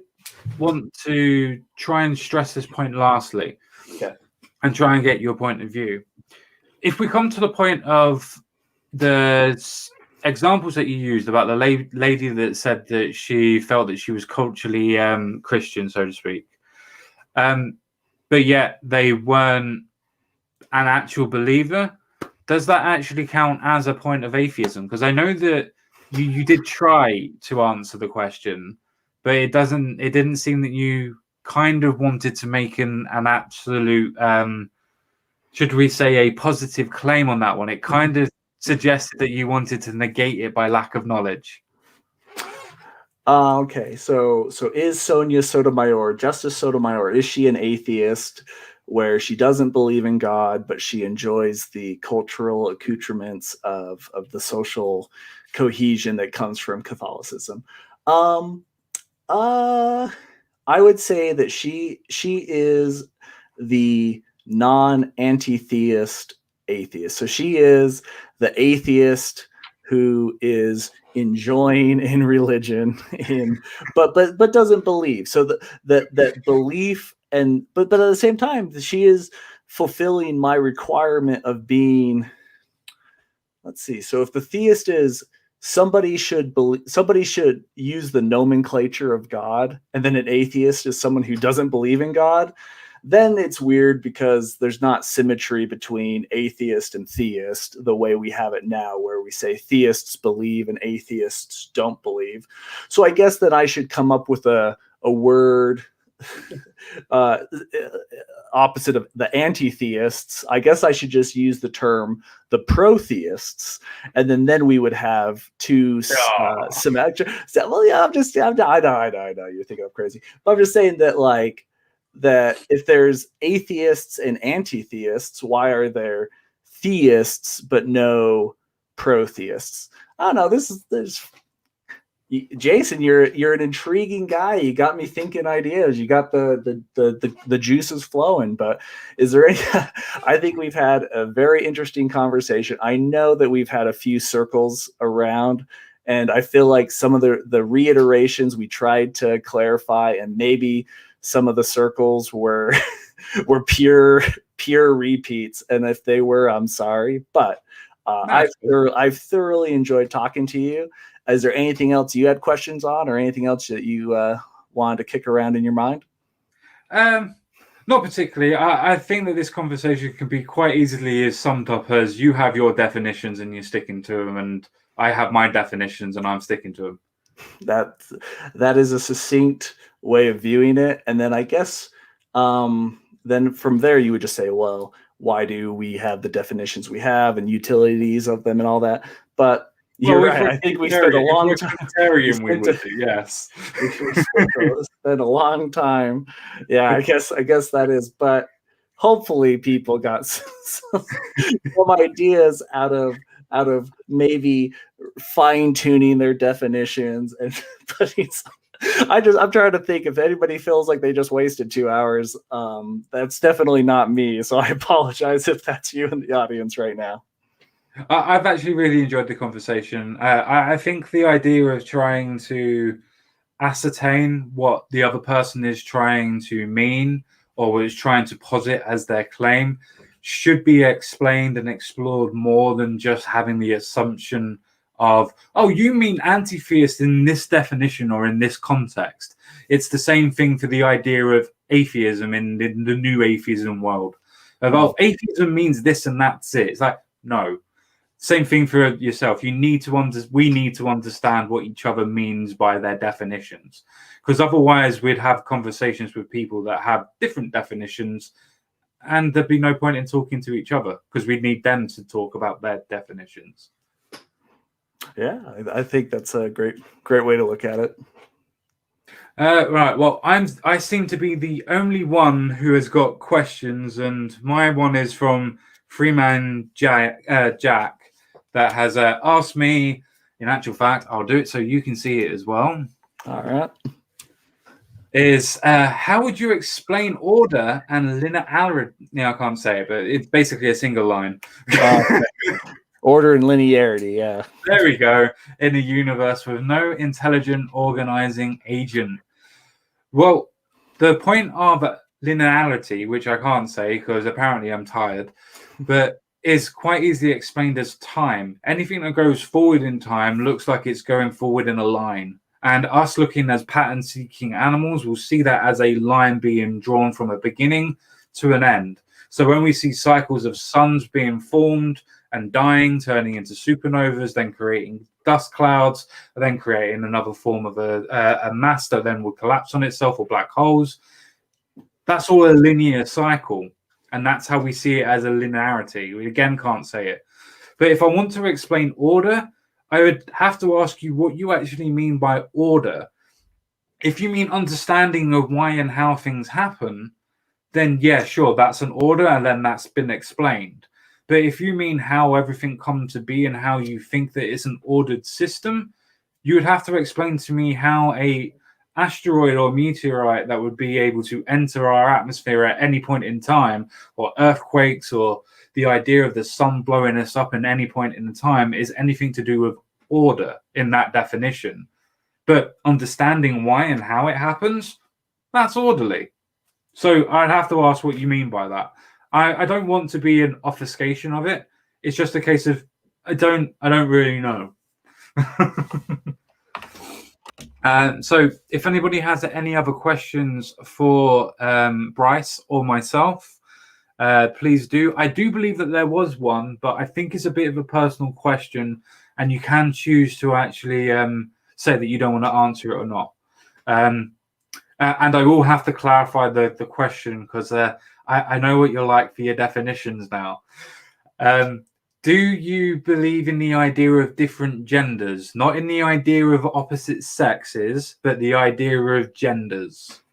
want to try and stress this point lastly, and try and get your point of view. If we come to the point of the examples that you used about the lady that said that she felt that she was culturally Christian, so to speak, but yet they weren't an actual believer, does that actually count as a point of atheism? Because I know that you did try to answer the question, but it didn't seem that you kind of wanted to make an absolute, should we say, a positive claim on that one. It kind of suggested that you wanted to negate it by lack of knowledge. Okay, so is Sonia Sotomayor, Justice Sotomayor, is she an atheist where she doesn't believe in God, but she enjoys the cultural accoutrements of the social cohesion that comes from Catholicism? I would say that she is the non-anti-theist atheist. So she is the atheist who is enjoying in religion, but doesn't believe. So that belief, but at the same time, she is fulfilling my requirement of being, let's see. So if the theist is somebody should use the nomenclature of God, and then an atheist is someone who doesn't believe in God, then it's weird because there's not symmetry between atheist and theist the way we have it now, where we say theists believe and atheists don't believe. So I guess that I should come up with a word opposite of the anti-theists. I guess I should just use the term the pro-theists, and then we would have two symmetric. Well, yeah, I know you're thinking I'm crazy, but I'm just saying that, like, that if there's atheists and anti-theists, why are there theists but no pro-theists? I don't know. There's Jason, you're an intriguing guy. You got me thinking ideas. You got the juices flowing. But is there any? I think we've had a very interesting conversation. I know that we've had a few circles around, and I feel like some of the reiterations we tried to clarify, and maybe some of the circles were pure repeats. And if they were, I'm sorry. But I've thoroughly enjoyed talking to you. Is there anything else you had questions on, or anything else that you wanted to kick around in your mind? Not particularly. I think that this conversation can be quite easily summed up as you have your definitions and you're sticking to them, and I have my definitions and I'm sticking to them. That is a succinct way of viewing it. And then I guess then from there you would just say, well, why do we have the definitions we have and utilities of them and all that? But you're right. I think we spent a long time. Yes. We spent a long time. Yeah, I guess that is. But hopefully, people got some ideas out of maybe fine tuning their definitions and putting some. I'm trying to think if anybody feels like they just wasted 2 hours. That's definitely not me. So I apologize if that's you in the audience right now. I've actually really enjoyed the conversation. I think the idea of trying to ascertain what the other person is trying to mean or is trying to posit as their claim should be explained and explored more than just having the assumption of, oh, you mean anti-theist in this definition or in this context. It's the same thing for the idea of atheism in the new atheism world. Of, atheism means this and that's it. It's like, no. Same thing for yourself. We need to understand what each other means by their definitions, because otherwise we'd have conversations with people that have different definitions, and there'd be no point in talking to each other because we'd need them to talk about their definitions. Yeah, I think that's a great way to look at it. Right. Well, I seem to be the only one who has got questions, and my one is from Freeman Jack. That has asked me, in actual fact, I'll do it so you can see it as well. All right. Is how would you explain order and linearity? I can't say it, but it's basically a single line. Order and linearity, yeah. There we go. In a universe with no intelligent organizing agent. Well, the point of linearity, which I can't say because apparently I'm tired, but is quite easily explained as time. Anything that goes forward in time looks like it's going forward in a line. And us looking as pattern-seeking animals will see that as a line being drawn from a beginning to an end. So when we see cycles of suns being formed and dying, turning into supernovas, then creating dust clouds, then creating another form of a mass that then will collapse on itself, or black holes, that's all a linear cycle. And that's how we see it as a linearity. We again can't say it. But if I want to explain order, I would have to ask you what you actually mean by order. If you mean understanding of why and how things happen, then yeah, sure, that's an order, and then that's been explained. But if you mean how everything come to be and how you think that it's an ordered system, you would have to explain to me how a asteroid or meteorite that would be able to enter our atmosphere at any point in time, or earthquakes, or the idea of the sun blowing us up at any point in time is anything to do with order in that definition. But understanding why and how it happens, that's orderly. So I'd have to ask what you mean by that. I don't want to be an obfuscation of it. It's just a case of I don't really know. So if anybody has any other questions for Bryce or myself, please do. I do believe that there was one, but I think it's a bit of a personal question, and you can choose to actually say that you don't want to answer it or not. And I will have to clarify the question because I know what you're like for your definitions now. Do you believe in the idea of different genders? Not in the idea of opposite sexes, but the idea of genders.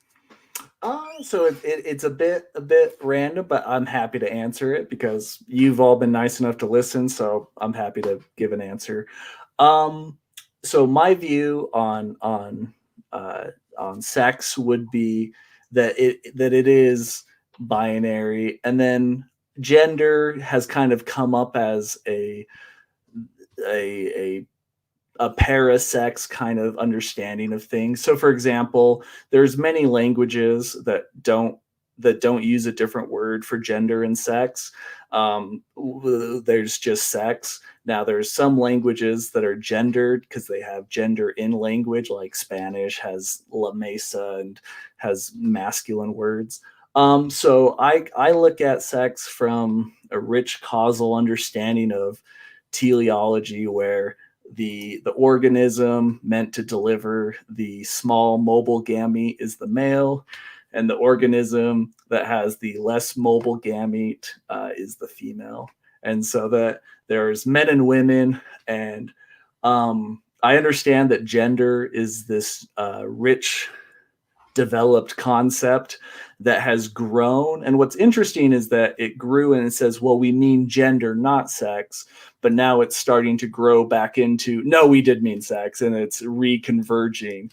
So it's a bit random, but I'm happy to answer it because you've all been nice enough to listen, so I'm happy to give an answer. So my view on sex would be that it is binary, and then gender has kind of come up as a parasex kind of understanding of things. So for example, there's many languages that don't use a different word for gender and sex. There's just sex. Now there's some languages that are gendered because they have gender in language, like Spanish has la mesa and has masculine words. So I look at sex from a rich causal understanding of teleology, where the organism meant to deliver the small mobile gamete is the male, and the organism that has the less mobile gamete is the female. And so that there's men and women, and I understand that gender is this rich, developed concept that has grown. And what's interesting is that it grew and it says, well, we mean gender, not sex. But now it's starting to grow back into, no, we did mean sex, and it's reconverging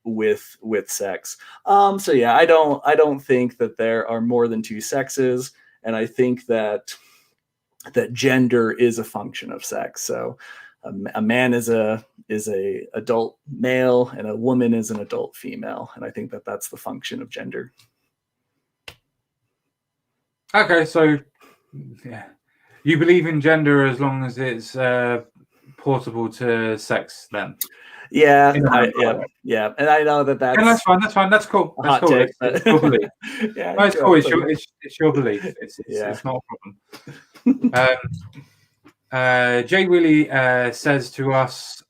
with sex. So yeah, I don't think that there are more than two sexes, and I think that gender is a function of sex. So a man is a adult male, and a woman is an adult female, and I think that that's the function of gender. Okay, so yeah, you believe in gender as long as it's portable to sex, then? Yeah, yeah, and I know that's. And that's fine. That's fine. That's cool. That's cool. Take, it's your belief. Yeah, no, it's cool. It's your belief. It's not a problem. Jay Willie says to us,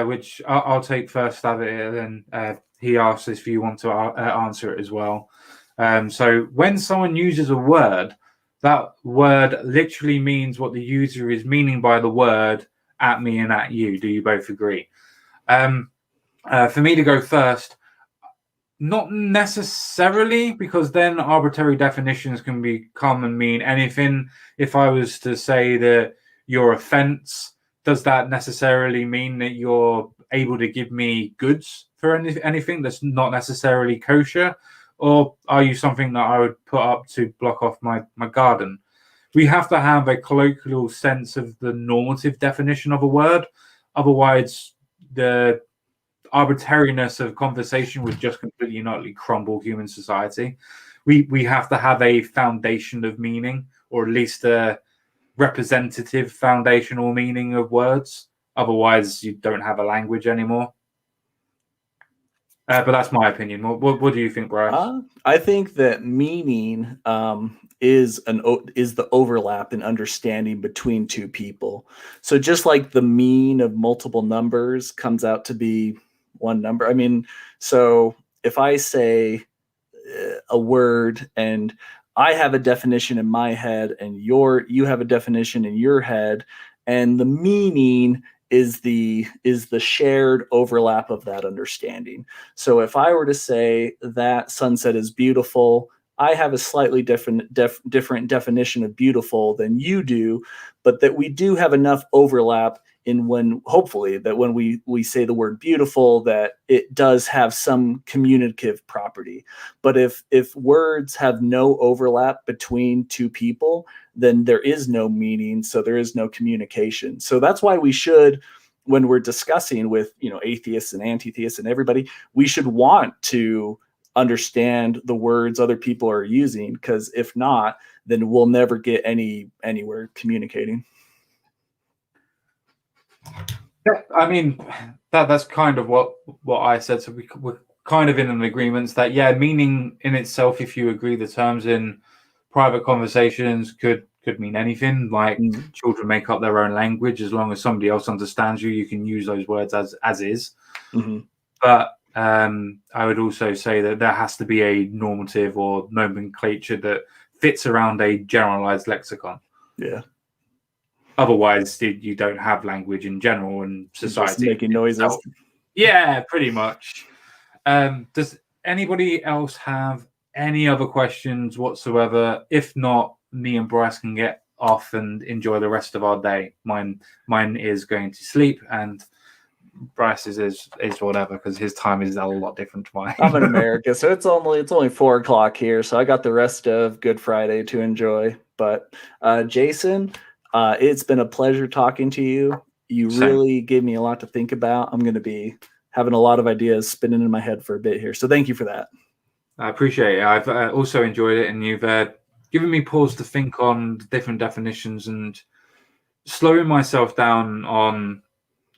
which I'll take first stab at it, and then he asks if you want to answer it as well. So when someone uses a word, that word literally means what the user is meaning by the word at me and at you. Do you both agree? For me to go first, not necessarily, because then arbitrary definitions can become and mean anything. If I was to say that your offense, does that necessarily mean that you're able to give me goods for anything that's not necessarily kosher? Or are you something that I would put up to block off my garden? We have to have a colloquial sense of the normative definition of a word. Otherwise, the arbitrariness of conversation would just completely and utterly crumble human society. We have to have a foundation of meaning, or at least a representative foundational meaning of words. Otherwise, you don't have a language anymore. But that's my opinion. What do you think, Bryce? I think that meaning is the overlap in understanding between two people. So just like the mean of multiple numbers comes out to be one number. I mean, so if I say a word and I have a definition in my head and you have a definition in your head, and the meaning is the shared overlap of that understanding. So if I were to say that sunset is beautiful, I have a slightly different definition of beautiful than you do, but that we do have enough overlap in hopefully when we say the word beautiful, that it does have some communicative property. But if words have no overlap between two people, then there is no meaning, so there is no communication. So that's why we should, when we're discussing with atheists and anti-theists and everybody, we should want to understand the words other people are using, because if not, then we'll never get anywhere communicating. Yeah, I mean, that's kind of what I said. So we're kind of in an agreement that, yeah, meaning in itself, if you agree the terms in private conversations could mean anything. Like children make up their own language. As long as somebody else understands you, you can use those words as is. But I would also say that there has to be a normative or nomenclature that fits around a generalized lexicon. Yeah. Otherwise, you don't have language in general and society. Just making noises. Yeah, pretty much. Does anybody else have any other questions whatsoever? If not, me and Bryce can get off and enjoy the rest of our day. Mine is going to sleep, and Bryce's is whatever, because his time is a lot different to mine. I'm in America, so it's only 4:00 here, so I got the rest of Good Friday to enjoy. But Jason, it's been a pleasure talking to you. You really gave me a lot to think about. I'm going to be having a lot of ideas spinning in my head for a bit here. So thank you for that. I appreciate it. I've also enjoyed it, and you've given me pause to think on different definitions and slowing myself down on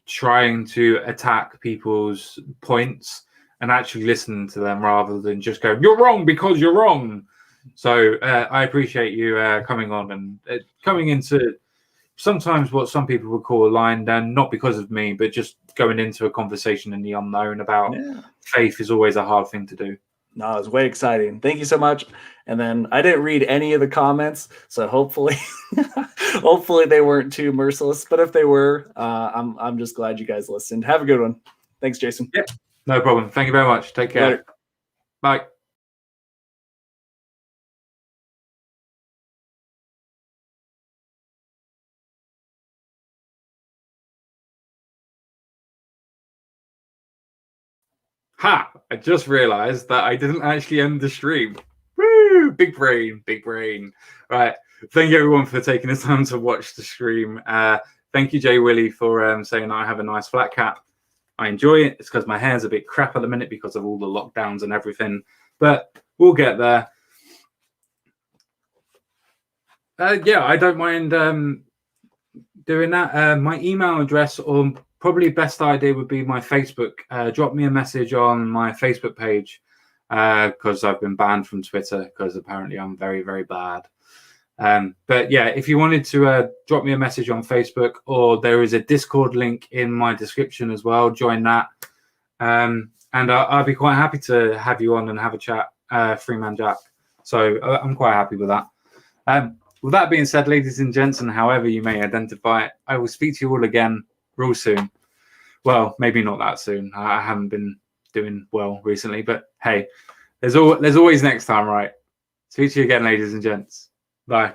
trying to attack people's points and actually listening to them rather than just go, "You're wrong because you're wrong." So I appreciate you coming on and coming into sometimes what some people would call a line down, not because of me, but just going into a conversation in the unknown about faith is always a hard thing to do. No, it was way exciting. Thank you so much. And then I didn't read any of the comments, so hopefully they weren't too merciless. But if they were, I'm just glad you guys listened. Have a good one. Thanks, Jason. Yeah, no problem. Thank you very much. Take care. Later. Bye. Ha! I just realized that I didn't actually end the stream. Woo! Big brain, big brain. Right. Thank you everyone for taking the time to watch the stream. Thank you, Jay Willie, for saying I have a nice flat cap. I enjoy it. It's because my hair's a bit crap at the minute because of all the lockdowns and everything. But we'll get there. Yeah, I don't mind doing that. My email address, or probably best idea, would be my Facebook. Drop me a message on my Facebook page because I've been banned from Twitter because apparently I'm very, very bad. But yeah, if you wanted to drop me a message on Facebook, or there is a Discord link in my description as well, join that. And I'll be quite happy to have you on and have a chat, Freeman Jack. So I'm quite happy with that. With that being said, ladies and gents, and however you may identify it, I will speak to you all again real soon. Well, maybe not that soon. I haven't been doing well recently, but hey, there's always next time, right? Speak to you again, ladies and gents. Bye.